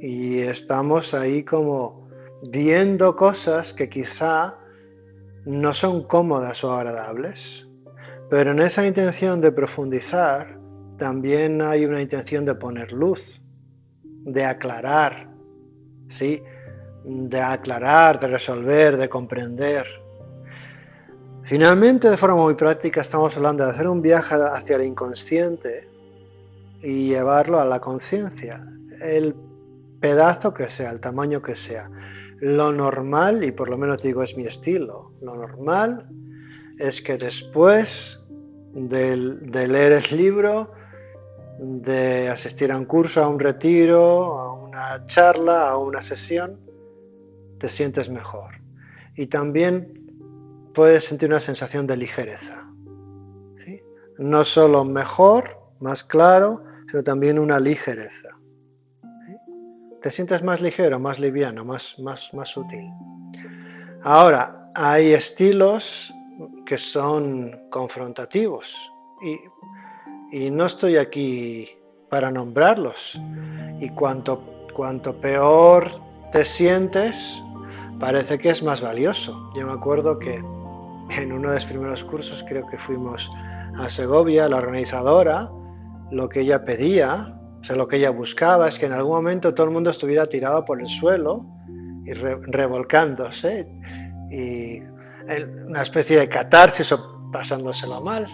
y estamos ahí como viendo cosas que quizá no son cómodas o agradables, pero en esa intención de profundizar también hay una intención de poner luz, de aclarar, ¿sí? De aclarar, de resolver, de comprender. Finalmente, de forma muy práctica, estamos hablando de hacer un viaje hacia el inconsciente y llevarlo a la conciencia, el pedazo que sea, el tamaño que sea. Lo normal, y por lo menos digo es mi estilo, lo normal es que después de leer el libro, de asistir a un curso, a un retiro, a una charla, a una sesión, te sientes mejor. Y también puedes sentir una sensación de ligereza, ¿sí? No solo mejor, más claro, sino también una ligereza. ¿Sí? Te sientes más ligero, más liviano, más útil. Ahora, hay estilos que son confrontativos y no estoy aquí para nombrarlos. Y cuanto peor te sientes, parece que es más valioso. Yo me acuerdo que en uno de los primeros cursos, creo que fuimos a Segovia, la organizadora, lo que ella pedía, o sea, lo que ella buscaba es que en algún momento todo el mundo estuviera tirado por el suelo y revolcándose y una especie de catarsis o pasándoselo mal.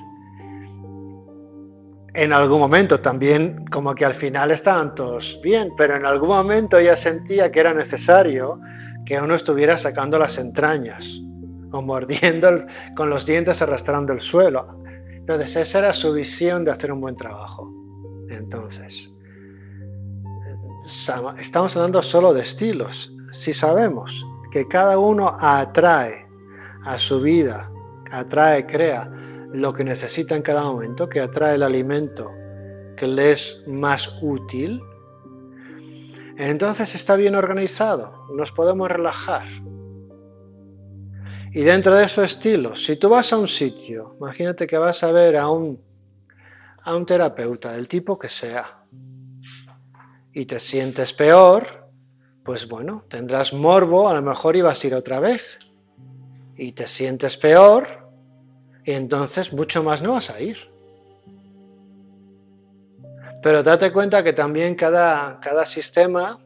En algún momento también, como que al final estaban todos bien, pero en algún momento ella sentía que era necesario que uno estuviera sacando las entrañas o mordiendo con los dientes, arrastrando el suelo. Entonces esa era su visión de hacer un buen trabajo. Entonces, estamos hablando solo de estilos. Si sabemos que cada uno atrae a su vida, atrae, crea lo que necesita en cada momento, que atrae el alimento que le es más útil, entonces está bien organizado, nos podemos relajar. Y dentro de esos estilos, si tú vas a un sitio, imagínate que vas a ver a un terapeuta del tipo que sea y te sientes peor, pues bueno, tendrás morbo, a lo mejor ibas a ir otra vez y te sientes peor y entonces mucho más no vas a ir. Pero date cuenta que también cada sistema,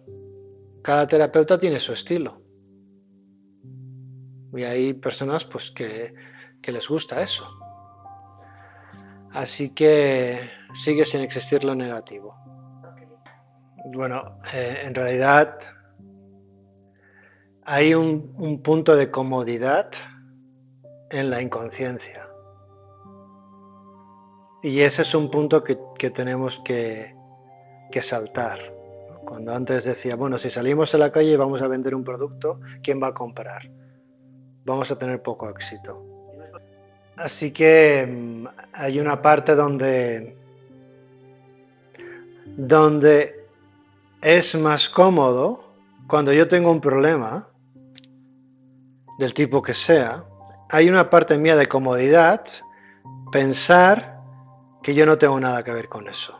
cada terapeuta tiene su estilo. Y hay personas pues que les gusta eso. Así que sigue sin existir lo negativo. Bueno, en realidad hay un punto de comodidad en la inconsciencia. Y ese es un punto que tenemos que saltar. Cuando antes decía, bueno, si salimos a la calle y vamos a vender un producto, ¿quién va a comprar? Vamos a tener poco éxito. Así que hay una parte donde es más cómodo, cuando yo tengo un problema, del tipo que sea, hay una parte mía de comodidad, pensar que yo no tengo nada que ver con eso,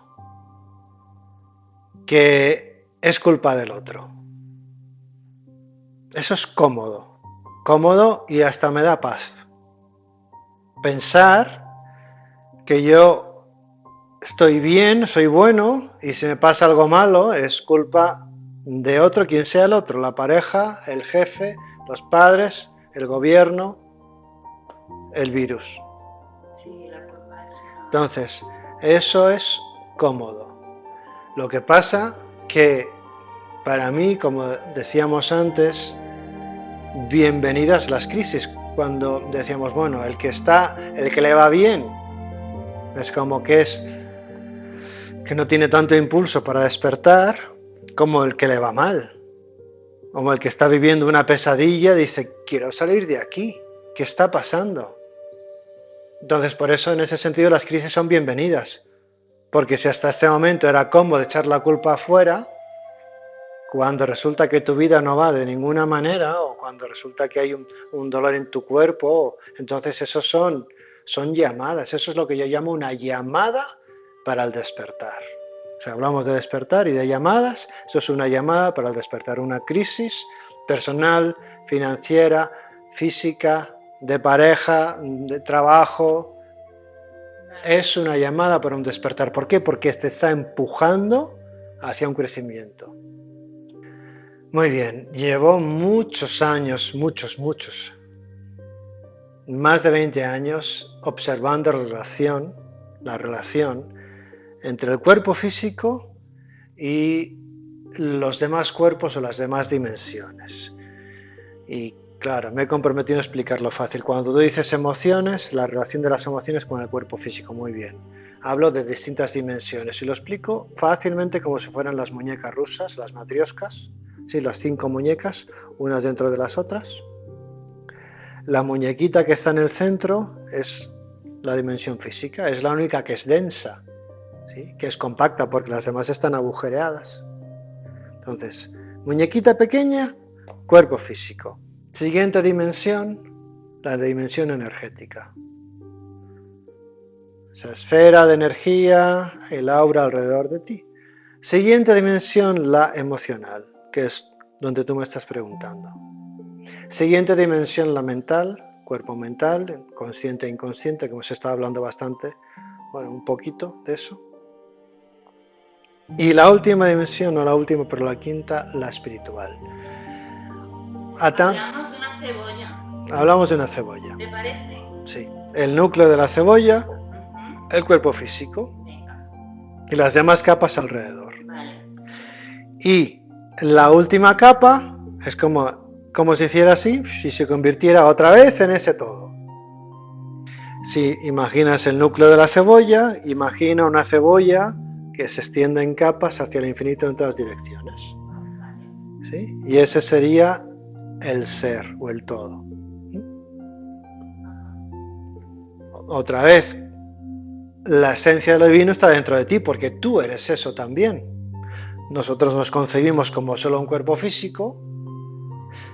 que es culpa del otro. Eso es cómodo y hasta me da paz. Pensar que yo estoy bien, soy bueno, y si me pasa algo malo es culpa de otro, quien sea el otro, la pareja, el jefe, los padres, el gobierno, el virus. Entonces, eso es cómodo. Lo que pasa que para mí, como decíamos antes, bienvenidas las crisis. Cuando decíamos, bueno, el que le va bien, es como que no tiene tanto impulso para despertar, como el que le va mal. Como el que está viviendo una pesadilla, dice, quiero salir de aquí, ¿qué está pasando? Entonces, por eso, en ese sentido, las crisis son bienvenidas. Porque si hasta este momento era cómodo echar la culpa afuera, cuando resulta que tu vida no va de ninguna manera, o cuando resulta que hay un dolor en tu cuerpo, entonces esos son llamadas. Eso es lo que yo llamo una llamada para el despertar. O sea, hablamos de despertar y de llamadas. Eso es una llamada para el despertar. Una crisis personal, financiera, física, de pareja, de trabajo. Es una llamada para un despertar. ¿Por qué? Porque te está empujando hacia un crecimiento. Muy bien, llevo muchos años, muchos, más de 20 años observando la relación entre el cuerpo físico y los demás cuerpos o las demás dimensiones. Y claro, me he comprometido a explicarlo fácil. Cuando tú dices emociones, la relación de las emociones con el cuerpo físico, muy bien. Hablo de distintas dimensiones y lo explico fácilmente como si fueran las muñecas rusas, las matrioscas. Sí, las 5 muñecas, unas dentro de las otras. La muñequita que está en el centro es la dimensión física, es la única que es densa, ¿sí? Que es compacta porque las demás están agujereadas. Entonces, muñequita pequeña, cuerpo físico. Siguiente dimensión, la dimensión energética. Esa esfera de energía, el aura alrededor de ti. Siguiente dimensión, la emocional, que es donde tú me estás preguntando. Siguiente dimensión, la mental, cuerpo mental, consciente e inconsciente, que hemos estado hablando bastante, bueno, un poquito de eso. Y la última dimensión, no la última, pero la quinta, la espiritual. Hablamos de una cebolla. Hablamos de una cebolla. ¿Te parece? Sí. El núcleo de la cebolla, el cuerpo físico. Venga. Y las demás capas alrededor. Vale. Y la última capa es como si hiciera así, si se convirtiera otra vez en ese todo. Si imaginas el núcleo de la cebolla, imagina una cebolla que se extiende en capas hacia el infinito en todas direcciones. ¿Sí? Y ese sería el ser o el todo. Otra vez, la esencia de lo divino está dentro de ti, porque tú eres eso también. Nosotros nos concebimos como solo un cuerpo físico,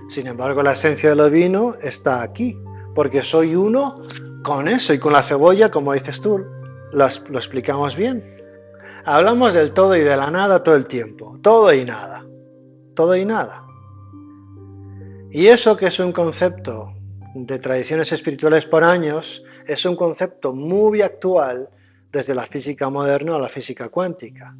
sin embargo la esencia de lo divino está aquí, porque soy uno con eso, y con la cebolla, como dices tú, lo explicamos bien. Hablamos del todo y de la nada todo el tiempo, todo y nada, todo y nada. Y eso, que es un concepto de tradiciones espirituales por años, es un concepto muy actual desde la física moderna a la física cuántica.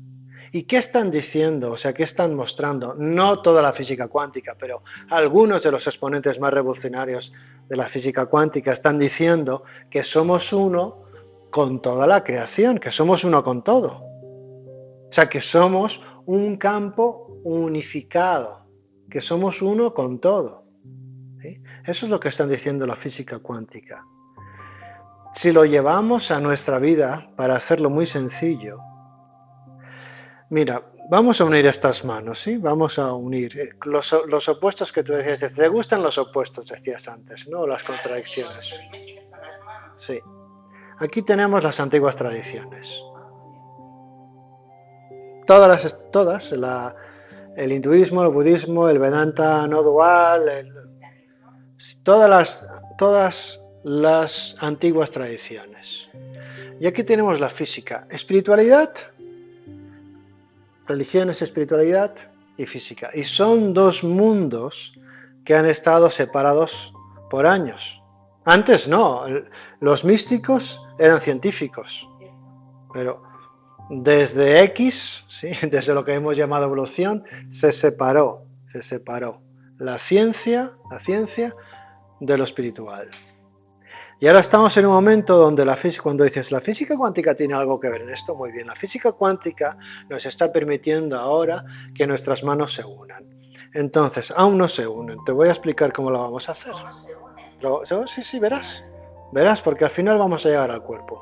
¿Y qué están diciendo? O sea, ¿qué están mostrando? No toda la física cuántica, pero algunos de los exponentes más revolucionarios de la física cuántica están diciendo que somos uno con toda la creación, que somos uno con todo. O sea, que somos un campo unificado, que somos uno con todo. ¿Sí? Eso es lo que están diciendo la física cuántica. Si lo llevamos a nuestra vida, para hacerlo muy sencillo, mira, vamos a unir estas manos, ¿sí? Vamos a unir los opuestos que tú decías. ¿Te gustan los opuestos, decías antes, no? Las contradicciones. Sí. Aquí tenemos las antiguas tradiciones. Todas, el hinduismo, el budismo, el Vedanta no dual, todas las antiguas tradiciones. Y aquí tenemos la física, espiritualidad, religiones, espiritualidad y física. Y son dos mundos que han estado separados por años. Antes no, los místicos eran científicos, pero desde X, ¿sí? Desde lo que hemos llamado evolución, se separó la ciencia de lo espiritual. Y ahora estamos en un momento donde la física, cuando dices la física cuántica tiene algo que ver en esto, muy bien, la física cuántica nos está permitiendo ahora que nuestras manos se unan. Entonces, aún no se unen, te voy a explicar cómo lo vamos a hacer. Sí, verás, porque al final vamos a llegar al cuerpo.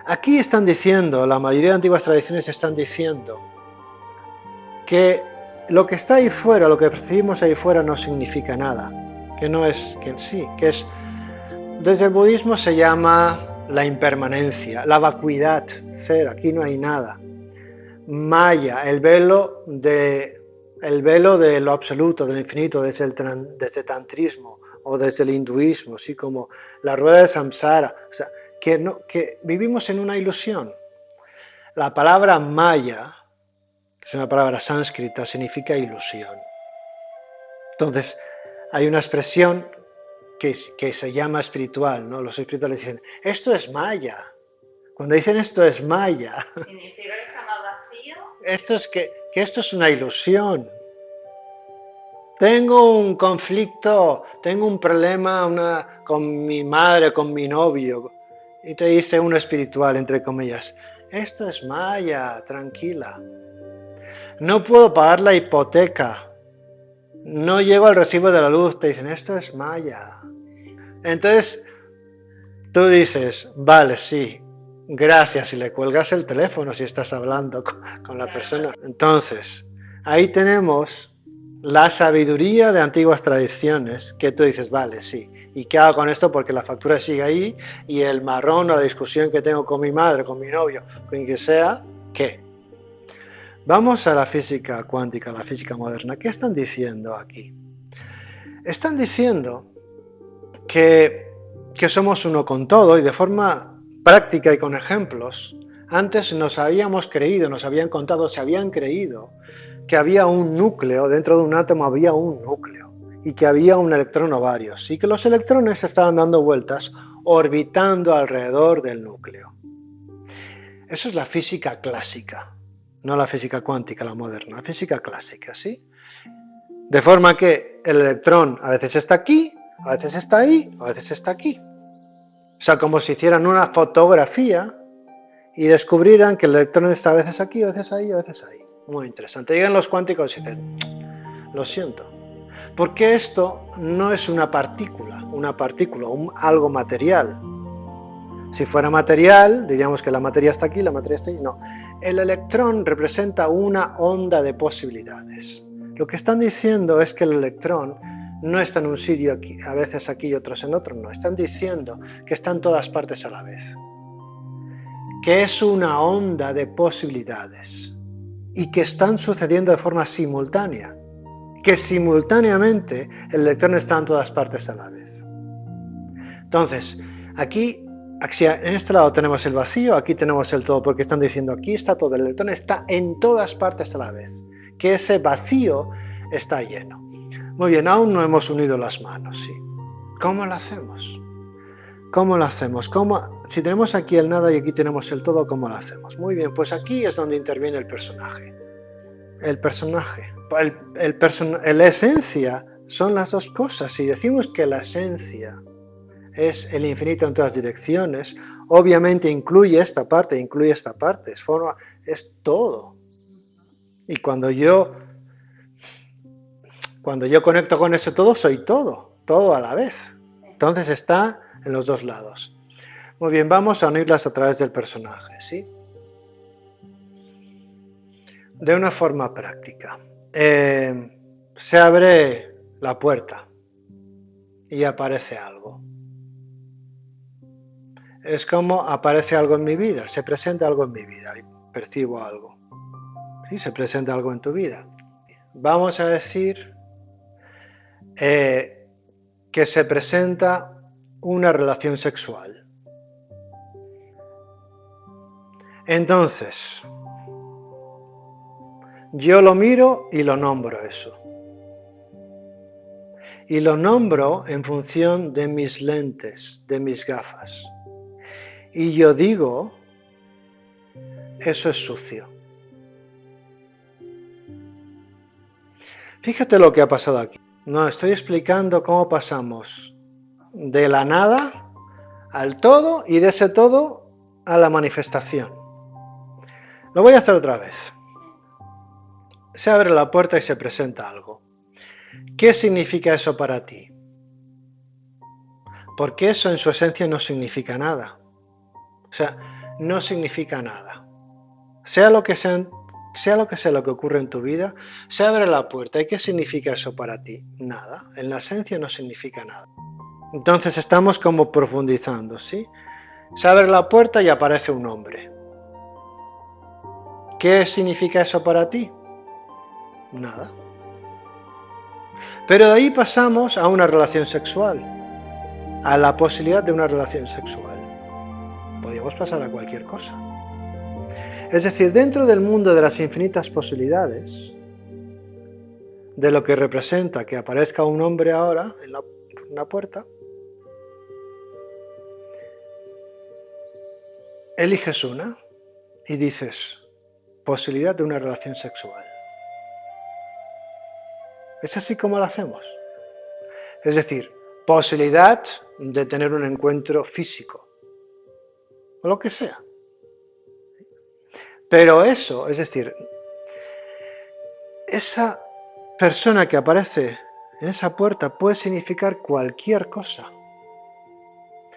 Aquí están diciendo, la mayoría de antiguas tradiciones están diciendo que lo que está ahí fuera, lo que percibimos ahí fuera no significa nada, que no es, que sí, que es, desde el budismo se llama la impermanencia, la vacuidad, ser, aquí no hay nada. Maya, el velo de lo absoluto, del infinito, desde el tantrismo o desde el hinduismo, así como la rueda de samsara, o sea, que vivimos en una ilusión. La palabra maya, que es una palabra sánscrita, significa ilusión. Entonces, hay una expresión que se llama espiritual, ¿no? Los espirituales dicen, esto es maya. Cuando dicen esto es maya, ¿significa que está más vacío? esto es que esto es una ilusión. Tengo un conflicto, tengo un problema con mi madre, con mi novio. Y te dice uno espiritual, entre comillas, esto es maya, tranquila. No puedo pagar la hipoteca. No llego al recibo de la luz. Te dicen, esto es maya. Entonces, tú dices, vale, sí, gracias. Y le cuelgas el teléfono si estás hablando con la persona. Entonces, ahí tenemos la sabiduría de antiguas tradiciones, que tú dices, vale, sí. ¿Y qué hago con esto? Porque la factura sigue ahí y el marrón o la discusión que tengo con mi madre, con mi novio, con quien sea, ¿qué? Vamos a la física cuántica, la física moderna. ¿Qué están diciendo aquí? Están diciendo que somos uno con todo y de forma práctica y con ejemplos. Antes nos habíamos creído, nos habían contado, se habían creído que había un núcleo, dentro de un átomo había un núcleo. Y que había un electrón o varios, y que los electrones estaban dando vueltas orbitando alrededor del núcleo. Eso es la física clásica, no la física cuántica, la moderna, la física clásica, ¿sí? De forma que el electrón a veces está aquí, a veces está ahí, a veces está aquí. O sea, como si hicieran una fotografía y descubrieran que el electrón está a veces aquí, a veces ahí, a veces ahí. Muy interesante. Llegan los cuánticos y dicen, lo siento. Porque esto no es una partícula, algo material. Si fuera material, diríamos que la materia está aquí, la materia está ahí. No, el electrón representa una onda de posibilidades. Lo que están diciendo es que el electrón no está en un sitio aquí, a veces aquí y otros en otro, no. Están diciendo que está en todas partes a la vez. que es una onda de posibilidades y que están sucediendo de forma simultánea, que simultáneamente el electrón está en todas partes a la vez. Entonces, aquí en este lado tenemos el vacío, aquí tenemos el todo, porque están diciendo aquí está todo, el electrón está en todas partes a la vez, que ese vacío está lleno. Muy bien, aún no hemos unido las manos, ¿sí? ¿Cómo lo hacemos? ¿Cómo lo hacemos? Si tenemos aquí el nada y aquí tenemos el todo, ¿cómo lo hacemos? Muy bien, pues aquí es donde interviene el personaje. El personaje. La esencia son las dos cosas. Si decimos que la esencia es el infinito en todas direcciones, obviamente incluye esta parte, es todo. Y cuando yo conecto con ese todo, soy todo a la vez. Entonces está en los dos lados. Muy bien, vamos a unirlas a través del personaje, ¿sí? De una forma práctica. Se abre la puerta y aparece algo. Es como aparece algo en mi vida, se presenta algo en mi vida y percibo algo. ¿Sí? Se presenta algo en tu vida. Vamos a decir que se presenta una relación sexual. Entonces, yo lo miro y lo nombro eso. Y lo nombro en función de mis lentes, de mis gafas. Y yo digo, eso es sucio. Fíjate lo que ha pasado aquí. No, estoy explicando cómo pasamos de la nada al todo y de ese todo a la manifestación. Lo voy a hacer otra vez. Se abre la puerta y se presenta algo. ¿Qué significa eso para ti? Porque eso en su esencia no significa nada. O sea, no significa nada. Sea lo que sea lo que ocurre en tu vida, se abre la puerta. ¿Y qué significa eso para ti? Nada. En la esencia no significa nada. Entonces estamos como profundizando, ¿sí? Se abre la puerta y aparece un hombre. ¿Qué significa eso para ti? Nada. Pero de ahí pasamos a una relación sexual, a la posibilidad de una relación sexual. Podríamos pasar a cualquier cosa. Es decir, dentro del mundo de las infinitas posibilidades, de lo que representa que aparezca un hombre ahora en una puerta, eliges una y dices, posibilidad de una relación sexual. Es así como lo hacemos. Es decir, posibilidad de tener un encuentro físico, o lo que sea. Pero eso, es decir, esa persona que aparece en esa puerta puede significar cualquier cosa.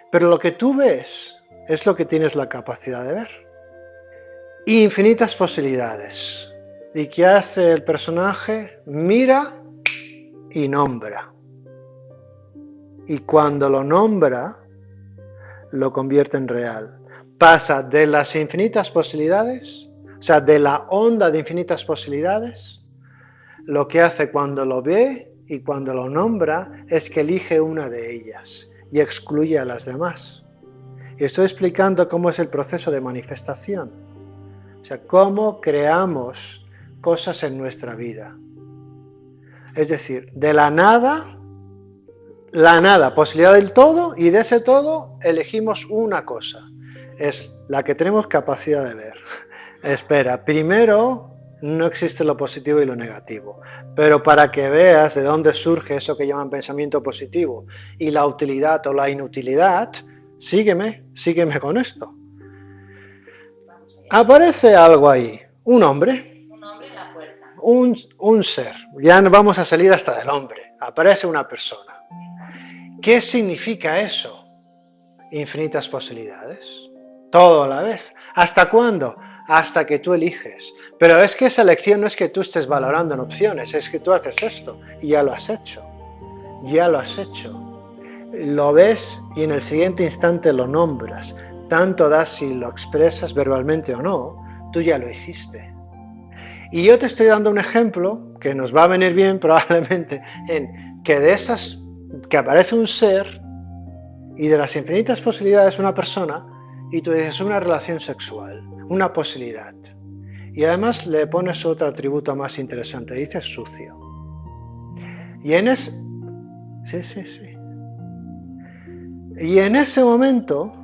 Pero lo que tú ves es lo que tienes la capacidad de ver. Infinitas posibilidades. ¿Y qué hace el personaje? Mira y nombra. Y cuando lo nombra, lo convierte en real. Pasa de las infinitas posibilidades, o sea, de la onda de infinitas posibilidades, lo que hace cuando lo ve y cuando lo nombra es que elige una de ellas y excluye a las demás. Y estoy explicando cómo es el proceso de manifestación, o sea, cómo creamos cosas en nuestra vida. Es decir, de la nada, posibilidad del todo, y de ese todo elegimos una cosa. Es la que tenemos capacidad de ver. Espera, primero no existe lo positivo y lo negativo, pero para que veas de dónde surge eso que llaman pensamiento positivo y la utilidad o la inutilidad, sígueme con esto. Aparece algo ahí, un hombre. Un hombre en la puerta. Un ser, ya no vamos a salir hasta del hombre, aparece una persona. ¿Qué significa eso? Infinitas posibilidades. Todo a la vez. ¿Hasta cuándo? Hasta que tú eliges. Pero es que esa elección no es que tú estés valorando en opciones, es que tú haces esto y ya lo has hecho. Ya lo has hecho. Lo ves y en el siguiente instante lo nombras. tanto da si lo expresas verbalmente o no, tú ya lo hiciste. Y yo te estoy dando un ejemplo que nos va a venir bien probablemente en que de esas que aparece un ser y de las infinitas posibilidades una persona y tú dices una relación sexual, una posibilidad. Y además le pones otro atributo más interesante, dices sucio. Y en ese... Sí. Y en ese momento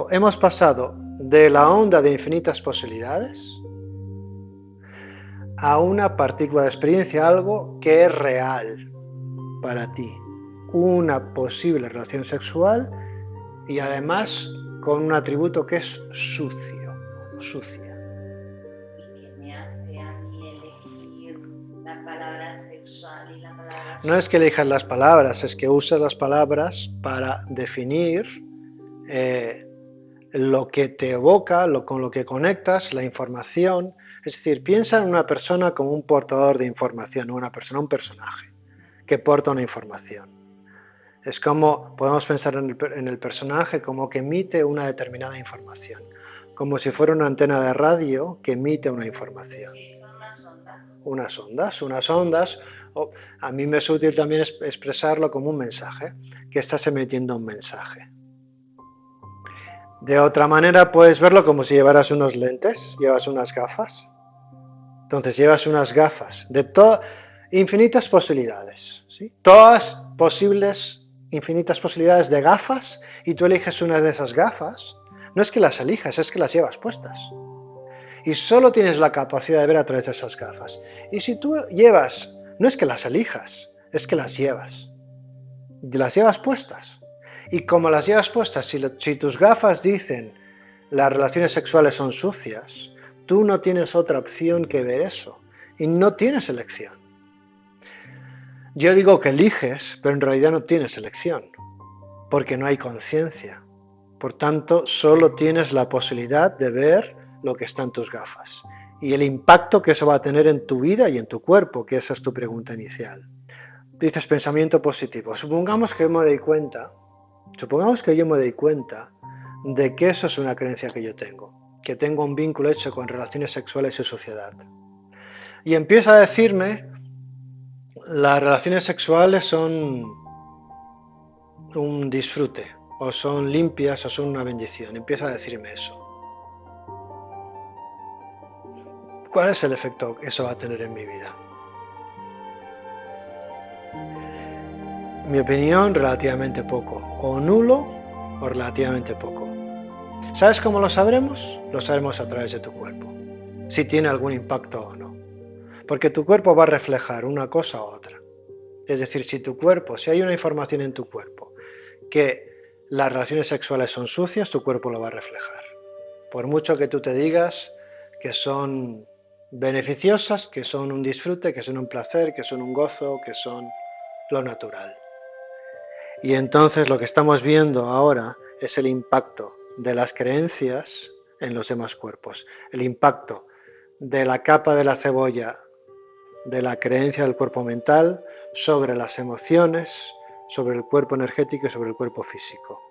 hemos pasado de la onda de infinitas posibilidades a una partícula de experiencia, algo que es real para ti, una posible relación sexual y además con un atributo que es sucio, sucia. ¿Y qué me hace a mí elegir la palabra sexual y la palabra No es que elijas las palabras, es que usas las palabras para definir lo que te evoca, con lo que conectas, la información. Es decir, piensa en una persona como un portador de información, una persona, un personaje que porta una información. Es como, podemos pensar en el personaje como que emite una determinada información, como si fuera una antena de radio que emite una información. Sí, son Unas ondas. A mí me es útil también expresarlo como un mensaje, que estás emitiendo un mensaje. De otra manera puedes verlo como si llevaras unos lentes, llevas unas gafas. Entonces llevas unas gafas de infinitas posibilidades, ¿sí? Todas posibles, infinitas posibilidades de gafas y tú eliges una de esas gafas. No es que las elijas, es que las llevas puestas. Y solo tienes la capacidad de ver a través de esas gafas. Y si tú llevas, no es que las elijas, es que las llevas. Las llevas puestas. Y como las llevas puestas, si tus gafas dicen las relaciones sexuales son sucias, tú no tienes otra opción que ver eso. Y no tienes elección. Yo digo que eliges, pero en realidad no tienes elección. Porque no hay conciencia. Por tanto, solo tienes la posibilidad de ver lo que está en tus gafas. Y el impacto que eso va a tener en tu vida y en tu cuerpo, que esa es tu pregunta inicial. Dices pensamiento positivo. Supongamos que yo me doy cuenta de que eso es una creencia que yo tengo, que tengo un vínculo hecho con relaciones sexuales y sociedad. Y empieza a decirme, las relaciones sexuales son un disfrute, o son limpias, o son una bendición. Empieza a decirme eso. ¿Cuál es el efecto que eso va a tener en mi vida? Mi opinión, relativamente poco, o nulo, o relativamente poco. ¿Sabes cómo lo sabremos? Lo sabremos a través de tu cuerpo, si tiene algún impacto o no. Porque tu cuerpo va a reflejar una cosa u otra. Es decir, si hay una información en tu cuerpo que las relaciones sexuales son sucias, tu cuerpo lo va a reflejar. Por mucho que tú te digas que son beneficiosas, que son un disfrute, que son un placer, que son un gozo, que son lo natural. Y entonces lo que estamos viendo ahora es el impacto de las creencias en los demás cuerpos, el impacto de la capa de la cebolla de la creencia del cuerpo mental sobre las emociones, sobre el cuerpo energético y sobre el cuerpo físico.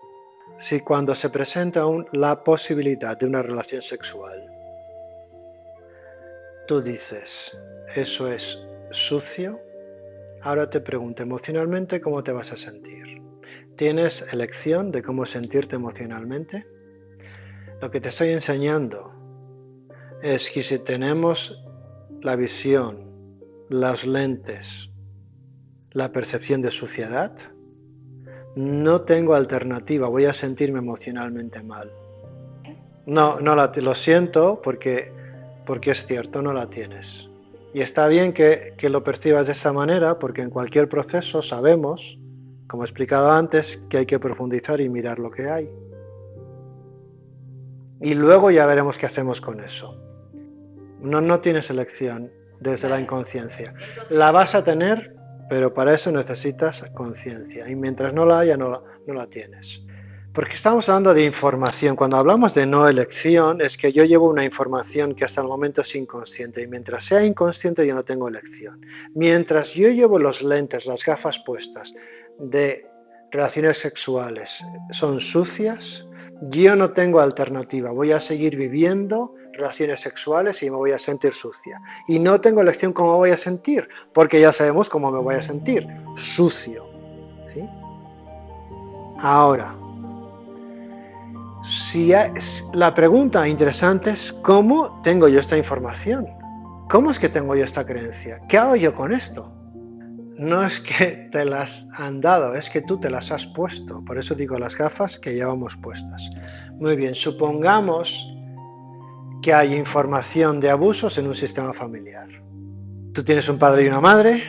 Si cuando se presenta la posibilidad de una relación sexual, tú dices, eso es sucio, ahora te pregunto emocionalmente cómo te vas a sentir. ¿Tienes elección de cómo sentirte emocionalmente? Lo que te estoy enseñando es que si tenemos la visión, los lentes, la percepción de suciedad, no tengo alternativa, voy a sentirme emocionalmente mal. No lo siento porque es cierto, no la tienes. Y está bien que lo percibas de esa manera, porque en cualquier proceso sabemos, como he explicado antes, que hay que profundizar y mirar lo que hay. Y luego ya veremos qué hacemos con eso. No tienes elección desde la inconsciencia. La vas a tener, pero para eso necesitas conciencia. Y mientras no la haya, no la tienes. Porque estamos hablando de información. Cuando hablamos de no elección, es que yo llevo una información que hasta el momento es inconsciente. Y mientras sea inconsciente, yo no tengo elección. Mientras yo llevo los lentes, las gafas puestas de relaciones sexuales son sucias, Yo no tengo alternativa, voy a seguir viviendo relaciones sexuales y me voy a sentir sucia. Y no tengo elección cómo me voy a sentir, porque ya sabemos cómo me voy a sentir, sucio. ¿Sí? Ahora, la pregunta interesante es, ¿cómo tengo yo esta información? ¿Cómo es que tengo yo esta creencia? ¿Qué hago yo con esto? No es que te las han dado, es que tú te las has puesto. Por eso digo las gafas que llevamos puestas. Muy bien, supongamos que hay información de abusos en un sistema familiar. Tú tienes un padre y una madre,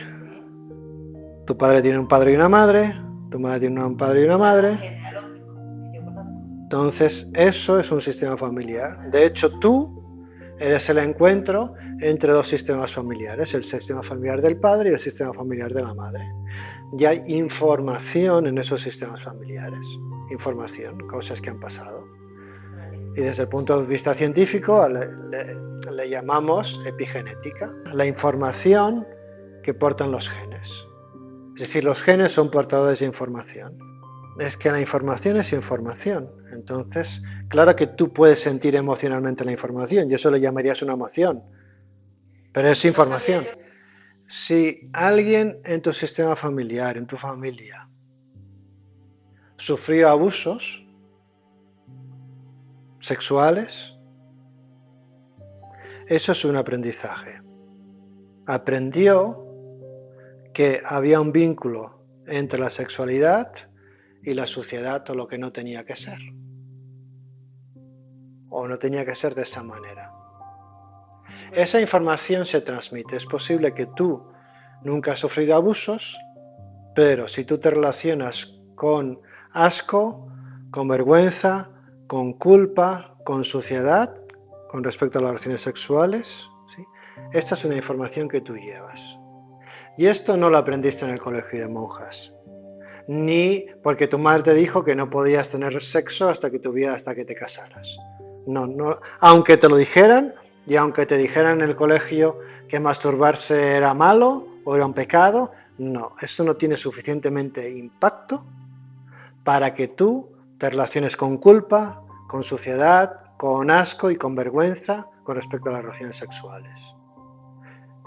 tu padre tiene un padre y una madre, tu madre tiene un padre y una madre. Entonces, eso es un sistema familiar. De hecho, tú eres el encuentro entre dos sistemas familiares, el sistema familiar del padre y el sistema familiar de la madre. Y hay información en esos sistemas familiares, información, cosas que han pasado. Y desde el punto de vista científico le llamamos epigenética, la información que portan los genes. Es decir, los genes son portadores de información. Es que la información es información. Entonces, claro que tú puedes sentir emocionalmente la información, y eso le llamarías una emoción, pero es información. Si alguien en tu sistema familiar, en tu familia, sufrió abusos sexuales, eso es un aprendizaje. Aprendió que había un vínculo entre la sexualidad y la suciedad o lo que no tenía que ser. O no tenía que ser de esa manera. Esa información se transmite. Es posible que tú nunca has sufrido abusos, pero si tú te relacionas con asco, con vergüenza, con culpa, con suciedad, con respecto a las relaciones sexuales, ¿sí? Esta es una información que tú llevas. Y esto no lo aprendiste en el colegio de monjas. Ni porque tu madre te dijo que no podías tener sexo hasta que te casaras. No, aunque te lo dijeran, y aunque te dijeran en el colegio que masturbarse era malo o era un pecado, no, eso no tiene suficientemente impacto para que tú te relaciones con culpa, con suciedad, con asco y con vergüenza con respecto a las relaciones sexuales.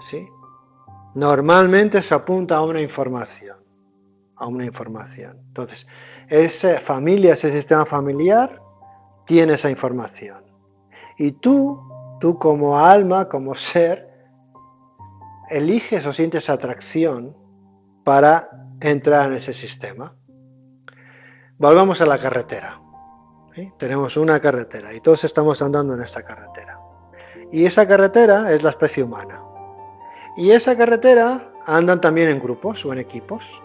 ¿Sí? Normalmente se apunta a una información. Entonces, esa familia, ese sistema familiar, tiene esa información. Y tú como alma, como ser, eliges o sientes atracción para entrar en ese sistema. Volvamos a la carretera. ¿Sí? Tenemos una carretera y todos estamos andando en esta carretera. Y esa carretera es la especie humana. Y esa carretera andan también en grupos o en equipos.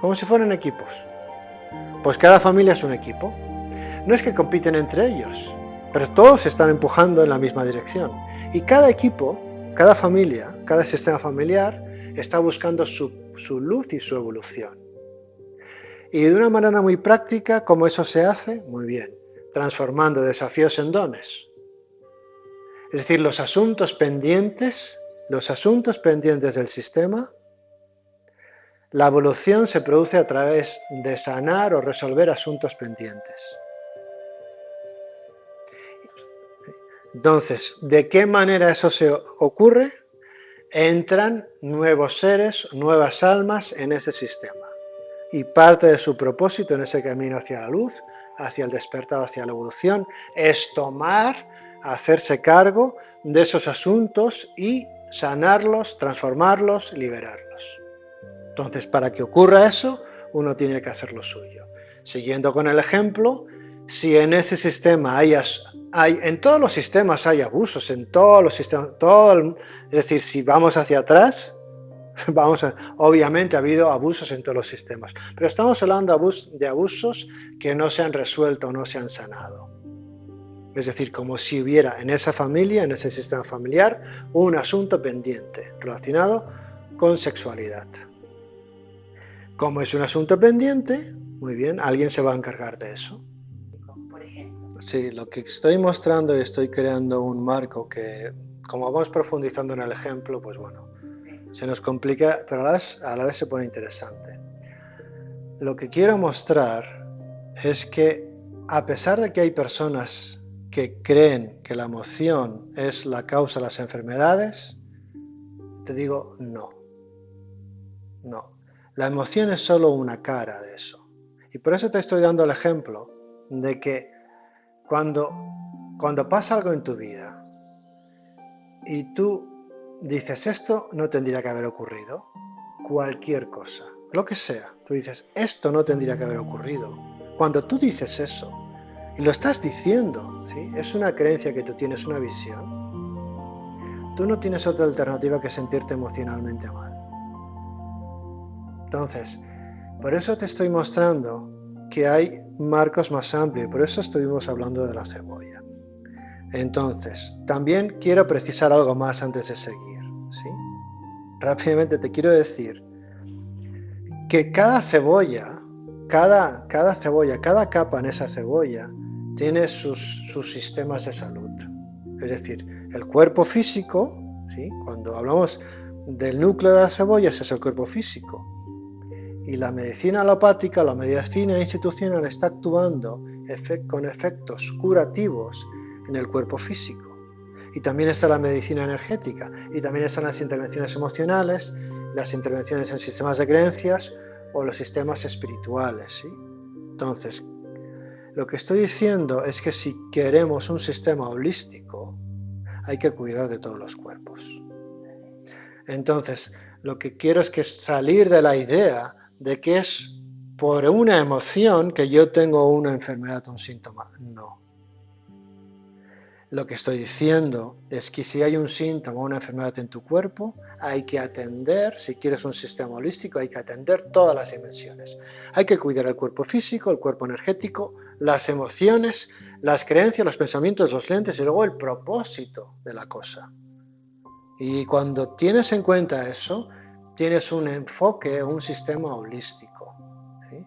Como si fueran equipos. Pues cada familia es un equipo. No es que compiten entre ellos, pero todos están empujando en la misma dirección. Y cada equipo, cada familia, cada sistema familiar está buscando su luz y su evolución. Y de una manera muy práctica, ¿cómo eso se hace? Muy bien, transformando desafíos en dones. Es decir, los asuntos pendientes del sistema, la evolución se produce a través de sanar o resolver asuntos pendientes. Entonces, ¿de qué manera eso se ocurre? Entran nuevos seres, nuevas almas en ese sistema. Y parte de su propósito en ese camino hacia la luz, hacia el despertar, hacia la evolución, es hacerse cargo de esos asuntos y sanarlos, transformarlos, liberarlos. Entonces, para que ocurra eso, uno tiene que hacer lo suyo. Siguiendo con el ejemplo, si en ese sistema en todos los sistemas hay abusos, en todos los sistemas, es decir, si vamos hacia atrás, obviamente ha habido abusos en todos los sistemas, pero estamos hablando de abusos que no se han resuelto o no se han sanado. Es decir, como si hubiera en esa familia, en ese sistema familiar, un asunto pendiente relacionado con sexualidad. Como es un asunto pendiente, muy bien, alguien se va a encargar de eso. Sí, lo que estoy mostrando y estoy creando un marco que, como vamos profundizando en el ejemplo, pues bueno, se nos complica, pero a la vez se pone interesante. Lo que quiero mostrar es que a pesar de que hay personas que creen que la emoción es la causa de las enfermedades, te digo no. No. La emoción es solo una cara de eso. Y por eso te estoy dando el ejemplo de que cuando pasa algo en tu vida y tú dices esto no tendría que haber ocurrido, cualquier cosa, lo que sea, tú dices esto no tendría que haber ocurrido. Cuando tú dices eso, y lo estás diciendo, ¿sí? Es una creencia que tú tienes, una visión, tú no tienes otra alternativa que sentirte emocionalmente mal. Entonces, por eso te estoy mostrando que hay marcos más amplios, y por eso estuvimos hablando de la cebolla. Entonces, también quiero precisar algo más antes de seguir, ¿sí? Rápidamente te quiero decir que cada cebolla, cada capa en esa cebolla, tiene sus sistemas de salud. Es decir, el cuerpo físico, ¿sí? Cuando hablamos del núcleo de la cebolla, ese es el cuerpo físico. Y la medicina alopática, la medicina institucional está actuando con efectos curativos en el cuerpo físico. Y también está la medicina energética, y también están las intervenciones emocionales, las intervenciones en sistemas de creencias o los sistemas espirituales, ¿sí? Entonces, lo que estoy diciendo es que si queremos un sistema holístico, hay que cuidar de todos los cuerpos. Entonces, lo que quiero es que salir de la idea de que es por una emoción que yo tengo una enfermedad o un síntoma. No. Lo que estoy diciendo es que si hay un síntoma o una enfermedad en tu cuerpo, hay que atender, si quieres un sistema holístico, hay que atender todas las dimensiones. Hay que cuidar el cuerpo físico, el cuerpo energético, las emociones, las creencias, los pensamientos, los lentes y luego el propósito de la cosa. Y cuando tienes en cuenta eso, tienes un enfoque, un sistema holístico. ¿Sí?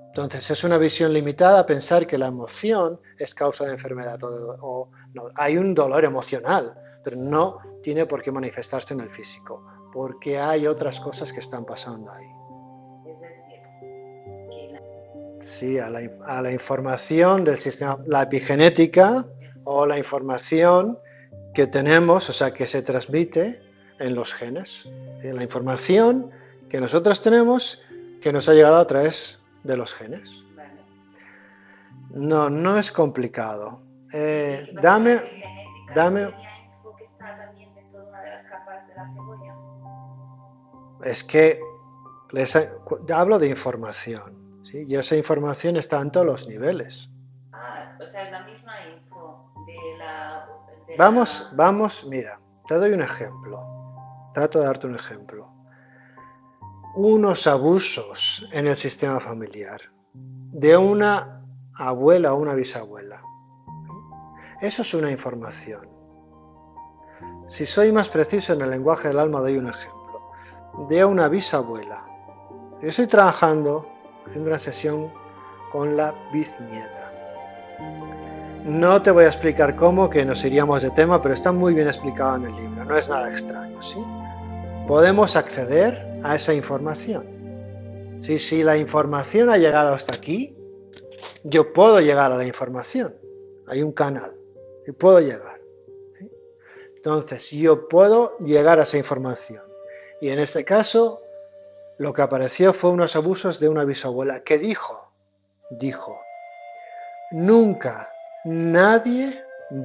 Entonces es una visión limitada pensar que la emoción es causa de enfermedad o no. Hay un dolor emocional, pero no tiene por qué manifestarse en el físico, porque hay otras cosas que están pasando ahí. Es decir, que sí, a la información del sistema, la epigenética o la información que tenemos, o sea, que se transmite en los genes. ¿Sí? La información que nosotros tenemos que nos ha llegado a través de los genes. Vale. No es complicado. ¿Qué pasa Dame. con la genética? ¿Sería info que está también dentro de una de las capas de la cebolla? Es que hablo de información, ¿sí? Y esa información está en todos los niveles. Ah, o sea, es la misma info de la... Vamos, mira, te doy un ejemplo. Trato de darte un ejemplo. Unos abusos en el sistema familiar de una abuela o una bisabuela. Eso es una información. Si soy más preciso en el lenguaje del alma, doy un ejemplo. De una bisabuela. Yo estoy trabajando, haciendo una sesión con la bisnieta. No te voy a explicar cómo, que nos iríamos de tema, pero está muy bien explicado en el libro, no es nada extraño, ¿sí? Podemos acceder a esa información. Si la información ha llegado hasta aquí, yo puedo llegar a la información. Hay un canal y puedo llegar. ¿Sí? Entonces, yo puedo llegar a esa información. Y en este caso, lo que apareció fue unos abusos de una bisabuela que dijo, nunca nadie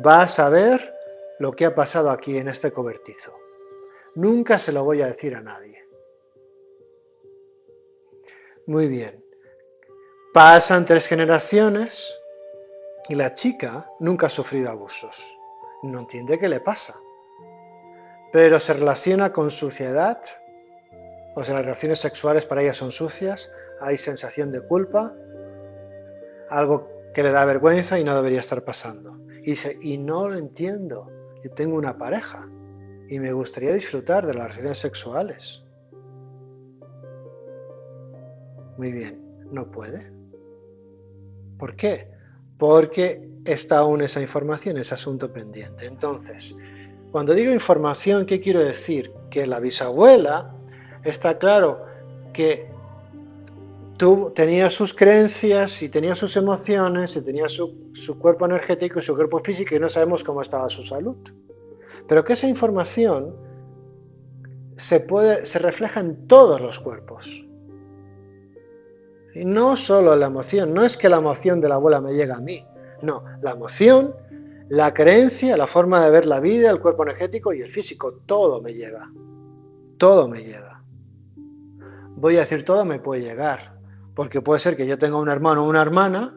va a saber lo que ha pasado aquí en este cobertizo. Nunca se lo voy a decir a nadie. Muy bien. Pasan 3 generaciones y la chica nunca ha sufrido abusos. No entiende qué le pasa. Pero se relaciona con suciedad, o sea, las relaciones sexuales para ella son sucias, hay sensación de culpa, algo que le da vergüenza y no debería estar pasando. Y dice, y no lo entiendo, yo tengo una pareja y me gustaría disfrutar de las relaciones sexuales. Muy bien, no puede. ¿Por qué? Porque está aún esa información, ese asunto pendiente. Entonces, cuando digo información, ¿qué quiero decir? Que la bisabuela, está claro que tenía sus creencias y tenía sus emociones y tenía su cuerpo energético y su cuerpo físico y no sabemos cómo estaba su salud. Pero que esa información se refleja en todos los cuerpos. Y no solo la emoción, no es que la emoción de la abuela me llegue a mí, no, la emoción, la creencia, la forma de ver la vida, el cuerpo energético y el físico, todo me llega, todo me llega. Voy a decir todo me puede llegar, porque puede ser que yo tenga un hermano o una hermana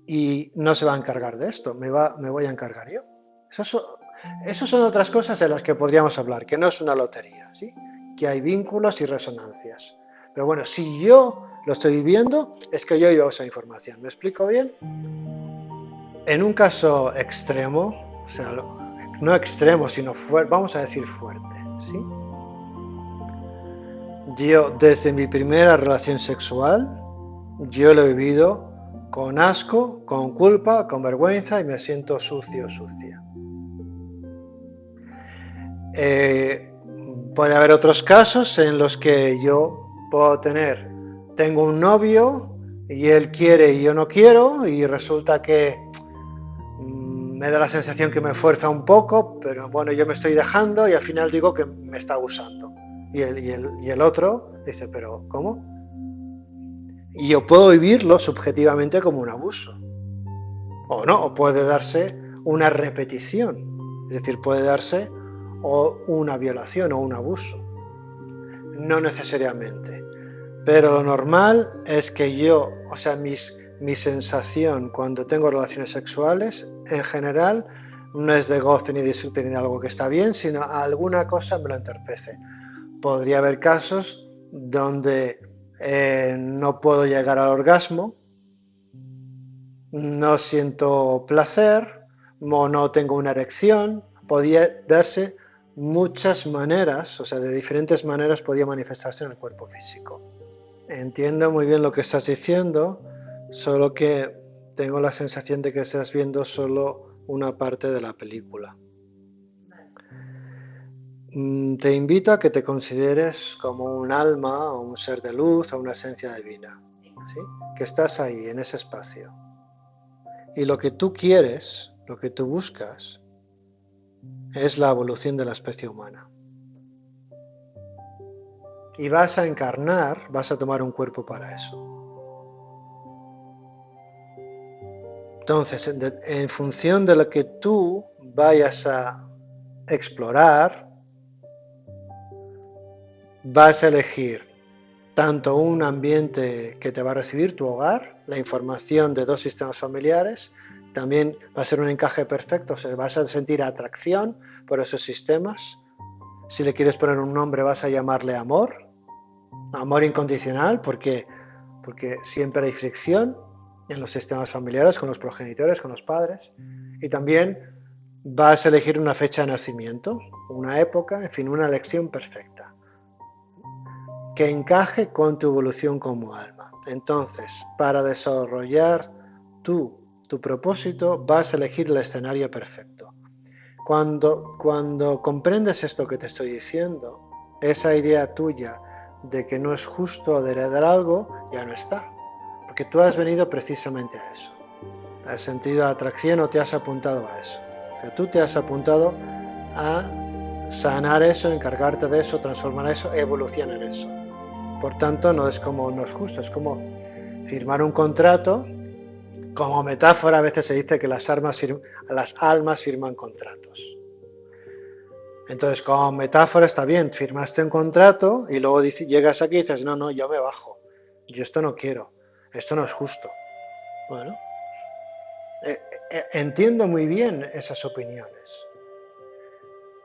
y no se va a encargar de esto, me voy a encargar yo. Esas son otras cosas de las que podríamos hablar, que no es una lotería, ¿sí? Que hay vínculos y resonancias. Pero bueno, si yo lo estoy viviendo, es que yo llevo esa información. ¿Me explico bien? En un caso extremo, o sea, no extremo, sino fuerte, vamos a decir fuerte, ¿sí? Yo, desde mi primera relación sexual, yo lo he vivido con asco, con culpa, con vergüenza y me siento sucio, sucia. Puede haber otros casos en los que yo tengo un novio y él quiere y yo no quiero y resulta que me da la sensación que me fuerza un poco, pero bueno, yo me estoy dejando y al final digo que me está abusando. Y el otro dice, pero ¿cómo? Y yo puedo vivirlo subjetivamente como un abuso. O no, o puede darse una repetición. Es decir, puede darse o una violación o un abuso. No necesariamente. Pero lo normal es que yo, o sea, mi sensación cuando tengo relaciones sexuales, en general, no es de goce ni disfrute ni de algo que está bien, sino alguna cosa me lo entorpece. Podría haber casos donde no puedo llegar al orgasmo, no siento placer, o no tengo una erección. Podía darse muchas maneras, o sea, de diferentes maneras podía manifestarse en el cuerpo físico. Entiendo muy bien lo que estás diciendo, solo que tengo la sensación de que estás viendo solo una parte de la película. Te invito a que te consideres como un alma o un ser de luz o una esencia divina, ¿sí? Que estás ahí, en ese espacio. Y lo que tú quieres, lo que tú buscas, es la evolución de la especie humana. Y vas a encarnar, vas a tomar un cuerpo para eso. Entonces, en función de lo que tú vayas a explorar, vas a elegir tanto un ambiente que te va a recibir, tu hogar, la información de dos sistemas familiares, también va a ser un encaje perfecto, o sea, vas a sentir atracción por esos sistemas. Si le quieres poner un nombre, vas a llamarle amor, amor incondicional, porque siempre hay fricción en los sistemas familiares, con los progenitores, con los padres, y también vas a elegir una fecha de nacimiento, una época, en fin, una elección perfecta, que encaje con tu evolución como alma. Entonces, para desarrollar tu propósito, vas a elegir el escenario perfecto. Cuando comprendes esto que te estoy diciendo, esa idea tuya de que no es justo de heredar algo, ya no está. Porque tú has venido precisamente a eso. Has sentido atracción o te has apuntado a eso. O sea, tú te has apuntado a sanar eso, encargarte de eso, transformar eso, evolucionar en eso. Por tanto, no es justo, es como firmar un contrato. Como metáfora, a veces se dice que las almas firman contratos. Entonces, como metáfora está bien, firmaste un contrato y luego llegas aquí y dices, no, yo me bajo, yo esto no quiero, esto no es justo. Bueno, entiendo muy bien esas opiniones.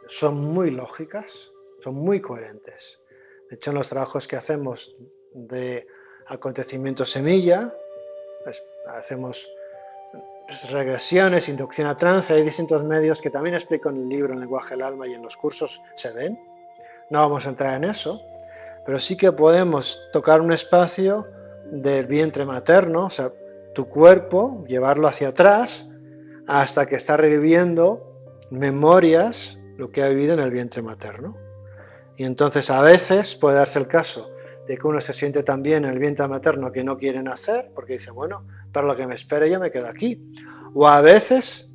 Son muy lógicas, son muy coherentes. De hecho, en los trabajos que hacemos de acontecimiento semilla, hacemos regresiones, inducción a trance, hay distintos medios que también explico en el libro, en Lenguaje del Alma, y en los cursos se ven. No vamos a entrar en eso, pero sí que podemos tocar un espacio del vientre materno, o sea, tu cuerpo, llevarlo hacia atrás hasta que está reviviendo memorias, lo que ha vivido en el vientre materno. Y entonces a veces puede darse el caso de que uno se siente tan bien en el vientre materno que no quiere nacer, porque dice, bueno, para lo que me espere yo me quedo aquí. O a veces,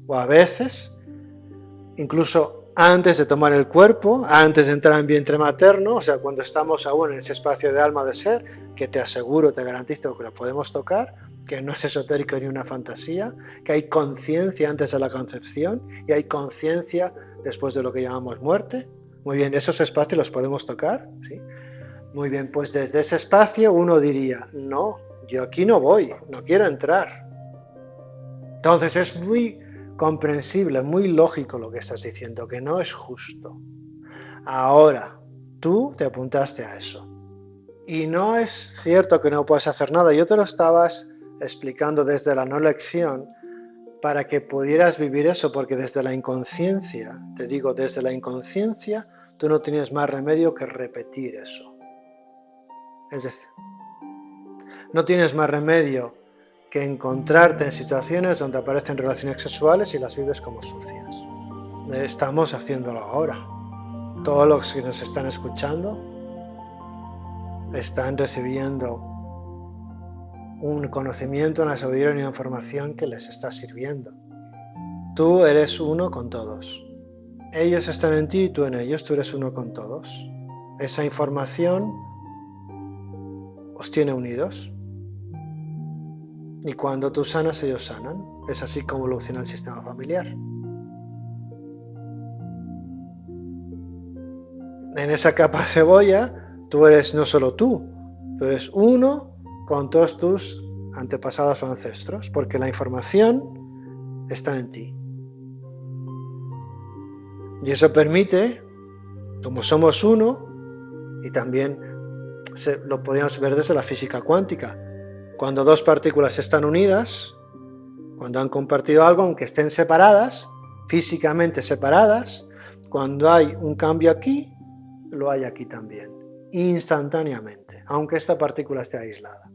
incluso antes de tomar el cuerpo, antes de entrar en vientre materno, o sea, cuando estamos aún en ese espacio de alma de ser, que te aseguro, te garantizo que lo podemos tocar, que no es esotérico ni una fantasía, que hay conciencia antes de la concepción y hay conciencia después de lo que llamamos muerte. Muy bien, esos espacios los podemos tocar, ¿sí? Muy bien, pues desde ese espacio uno diría, no, yo aquí no voy, no quiero entrar. Entonces es muy comprensible, muy lógico lo que estás diciendo, que no es justo. Ahora, tú te apuntaste a eso. Y no es cierto que no puedas hacer nada. Yo te lo estabas explicando desde la no elección para que pudieras vivir eso, porque desde la inconsciencia, te digo, desde la inconsciencia, tú no tienes más remedio que repetir eso. Es decir, no tienes más remedio que encontrarte en situaciones donde aparecen relaciones sexuales y las vives como sucias. Estamos haciéndolo ahora. Todos los que nos están escuchando están recibiendo un conocimiento, una sabiduría, una información que les está sirviendo. Tú eres uno con todos. Ellos están en ti y tú en ellos, tú eres uno con todos. Esa información os tiene unidos. Y cuando tú sanas, ellos sanan. Es así como evoluciona el sistema familiar. En esa capa de cebolla, tú eres no solo tú eres uno con todos tus antepasados o ancestros, porque la información está en ti. Y eso permite, como somos uno, y también lo podríamos ver desde la física cuántica, cuando dos partículas están unidas, cuando han compartido algo, aunque estén separadas, físicamente separadas, cuando hay un cambio aquí, lo hay aquí también, instantáneamente, aunque esta partícula esté aislada.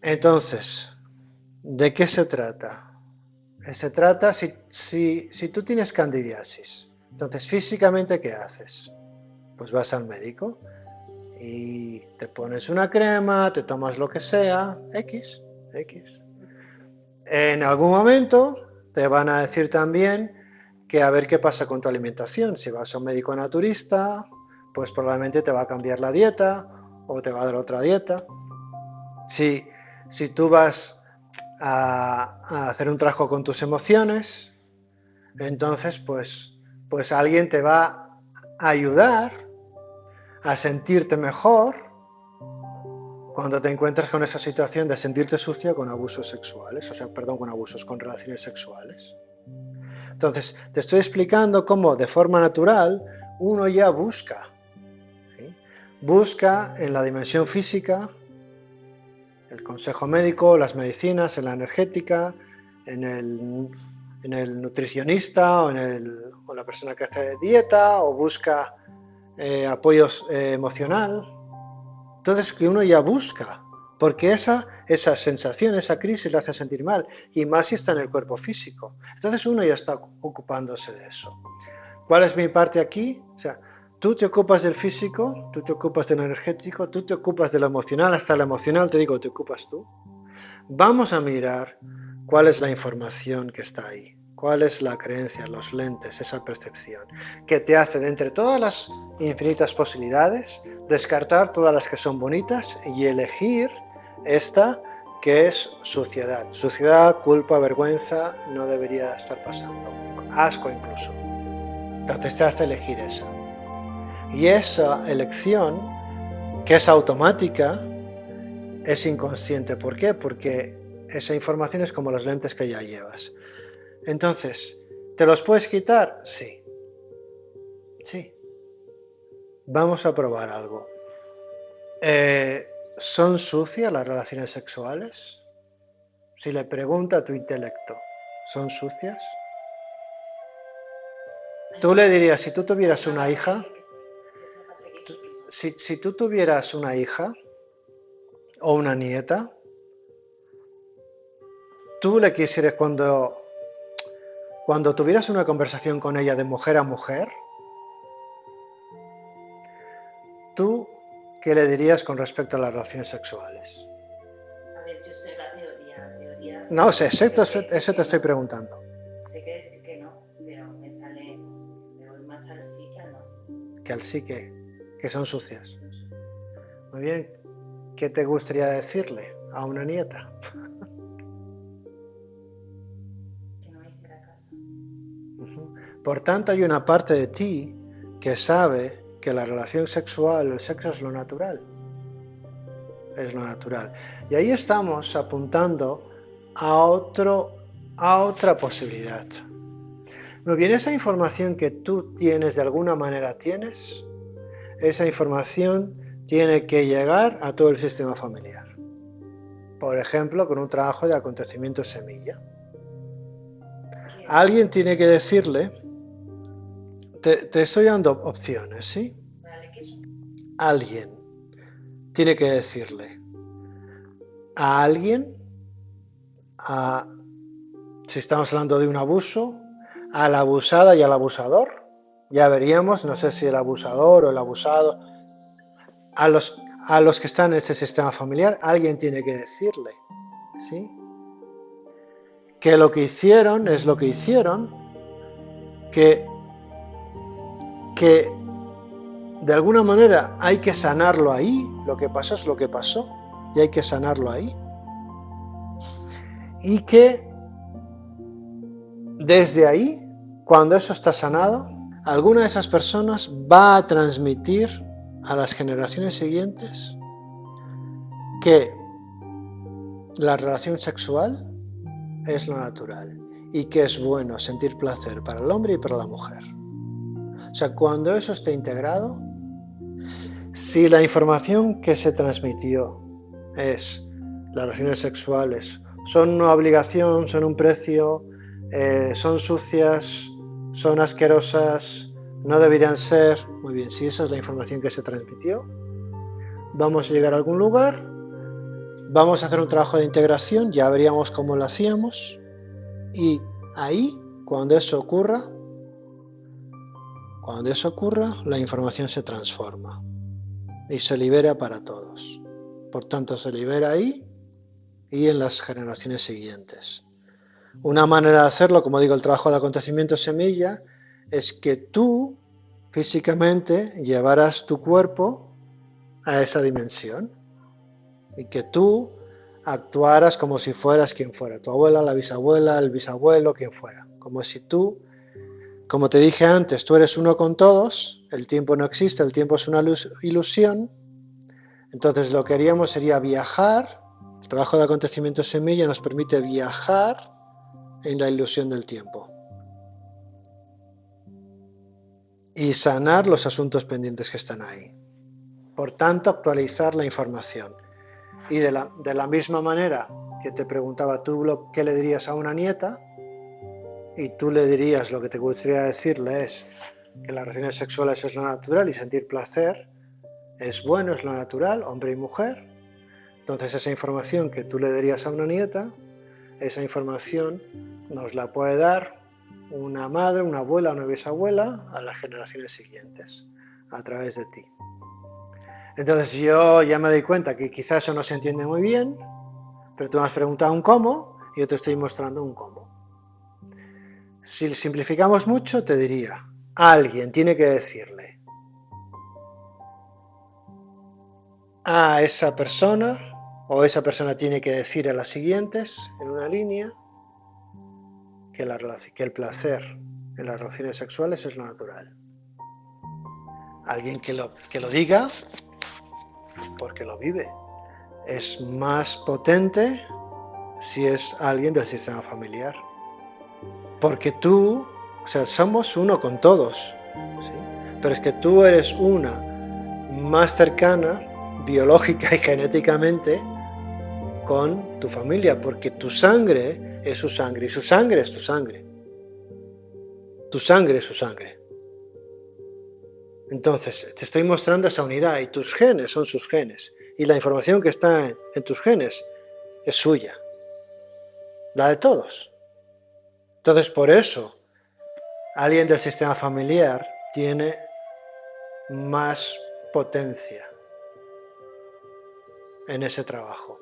Entonces, ¿de qué se trata? Se trata si tú tienes candidiasis, entonces físicamente ¿qué haces? Pues vas al médico y te pones una crema, te tomas lo que sea, X. En algún momento te van a decir también que a ver qué pasa con tu alimentación. Si vas a un médico naturista, pues probablemente te va a cambiar la dieta o te va a dar otra dieta. Si tú vas a hacer un trabajo con tus emociones, entonces pues alguien te va a ayudar a sentirte mejor cuando te encuentras con esa situación de sentirte sucia con abusos sexuales, con relaciones sexuales. Entonces, te estoy explicando cómo de forma natural uno ya busca en la dimensión física, el consejo médico, las medicinas, en la energética, en el nutricionista o la persona que hace dieta o busca apoyo emocional. Entonces que uno ya busca, porque esa sensación, esa crisis le hace sentir mal, y más si está en el cuerpo físico. Entonces uno ya está ocupándose de eso. ¿Cuál es mi parte aquí? O sea, tú te ocupas del físico, tú te ocupas del energético, tú te ocupas de lo emocional, hasta lo emocional, te digo, te ocupas tú. Vamos a mirar cuál es la información que está ahí, cuál es la creencia, los lentes, esa percepción, que te hace de entre todas las infinitas posibilidades, descartar todas las que son bonitas y elegir esta que es suciedad. Suciedad, culpa, vergüenza, no debería estar pasando. Asco incluso. Entonces te hace elegir esa. Y esa elección, que es automática, es inconsciente. ¿Por qué? Porque esa información es como los lentes que ya llevas. Entonces, ¿te los puedes quitar? Sí. Vamos a probar algo. ¿Son sucias las relaciones sexuales? Si le pregunta a tu intelecto, ¿son sucias? Tú le dirías, si tú tuvieras una hija, si tú tuvieras una hija o una nieta, tú le quisieras cuando tuvieras una conversación con ella de mujer a mujer, ¿tú ¿qué le dirías con respecto a las relaciones sexuales? A ver, yo sé la teoría. No sé, Sé que eso te estoy no. preguntando. Sé que decir que no, pero me voy más al sí que al no. Que al sí que son sucias. Muy bien, ¿qué te gustaría decirle a una nieta? Que no me hiciera caso. Ujú. Por tanto, hay una parte de ti que sabe que la relación sexual, el sexo es lo natural. Es lo natural. Y ahí estamos apuntando a otra posibilidad. Muy bien, esa información que tú tienes, de alguna manera tienes, esa información tiene que llegar a todo el sistema familiar. Por ejemplo, con un trabajo de acontecimiento semilla. ¿Qué es? Alguien tiene que decirle, te estoy dando opciones, ¿sí? Vale, ¿qué es? Alguien tiene que decirle a alguien, a, si estamos hablando de un abuso, a la abusada y al abusador. Ya veríamos, no sé si el abusador o el abusado, a los que están en ese sistema familiar, alguien tiene que decirle, ¿sí? Que lo que hicieron es lo que hicieron, que de alguna manera hay que sanarlo ahí, lo que pasó es lo que pasó, y hay que sanarlo ahí. Y que desde ahí, cuando eso está sanado, alguna de esas personas va a transmitir a las generaciones siguientes que la relación sexual es lo natural y que es bueno sentir placer para el hombre y para la mujer. O sea, cuando eso esté integrado, si la información que se transmitió es las relaciones sexuales son una obligación, son un precio, son sucias, son asquerosas, no deberían ser, muy bien, si esa es la información que se transmitió, vamos a llegar a algún lugar, vamos a hacer un trabajo de integración, ya veríamos cómo lo hacíamos, y ahí, cuando eso ocurra, la información se transforma y se libera para todos. Por tanto, se libera ahí y en las generaciones siguientes. Una manera de hacerlo, como digo, el trabajo de acontecimiento semilla, es que tú físicamente llevaras tu cuerpo a esa dimensión y que tú actuaras como si fueras quien fuera, tu abuela, la bisabuela, el bisabuelo, quien fuera, como si tú, como te dije antes, tú eres uno con todos, el tiempo no existe, el tiempo es una ilusión, entonces lo que haríamos sería viajar, el trabajo de acontecimiento semilla nos permite viajar en la ilusión del tiempo y sanar los asuntos pendientes que están ahí. Por tanto, actualizar la información. Y de la misma manera que te preguntaba tú qué le dirías a una nieta, y tú le dirías lo que te gustaría decirle es que las relaciones sexuales es lo natural y sentir placer es bueno, es lo natural, hombre y mujer. Entonces esa información que tú le darías a una nieta, esa información nos la puede dar una madre, una abuela, una bisabuela a las generaciones siguientes a través de ti. Entonces yo ya me doy cuenta que quizás eso no se entiende muy bien, pero tú me has preguntado un cómo y yo te estoy mostrando un cómo. Si simplificamos mucho, te diría, alguien tiene que decirle a esa persona, o esa persona tiene que decir a las siguientes, en una línea, que el placer en las relaciones sexuales es lo natural. Alguien que lo diga, porque lo vive. Es más potente si es alguien del sistema familiar. Porque tú, o sea, somos uno con todos, ¿sí? Pero es que tú eres una más cercana, biológica y genéticamente, con tu familia, porque tu sangre es su sangre y su sangre es tu sangre. Tu sangre es su sangre. Entonces, te estoy mostrando esa unidad y tus genes son sus genes. Y la información que está en tus genes es suya, la de todos. Entonces, por eso, alguien del sistema familiar tiene más potencia en ese trabajo.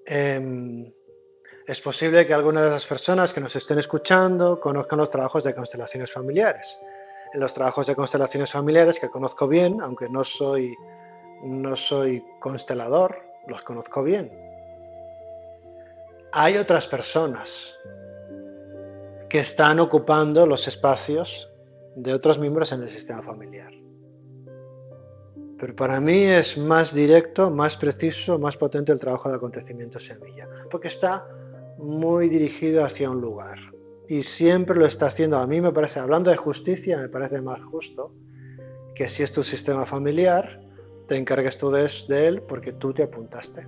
Es posible que algunas de las personas que nos estén escuchando conozcan los trabajos de constelaciones familiares. En los trabajos de constelaciones familiares, que conozco bien, aunque no soy constelador, los conozco bien. Hay otras personas que están ocupando los espacios de otros miembros en el sistema familiar. Pero para mí es más directo, más preciso, más potente el trabajo de acontecimiento semilla, porque está muy dirigido hacia un lugar y siempre lo está haciendo. A mí me parece, hablando de justicia, me parece más justo que si es tu sistema familiar, te encargues tú de él porque tú te apuntaste.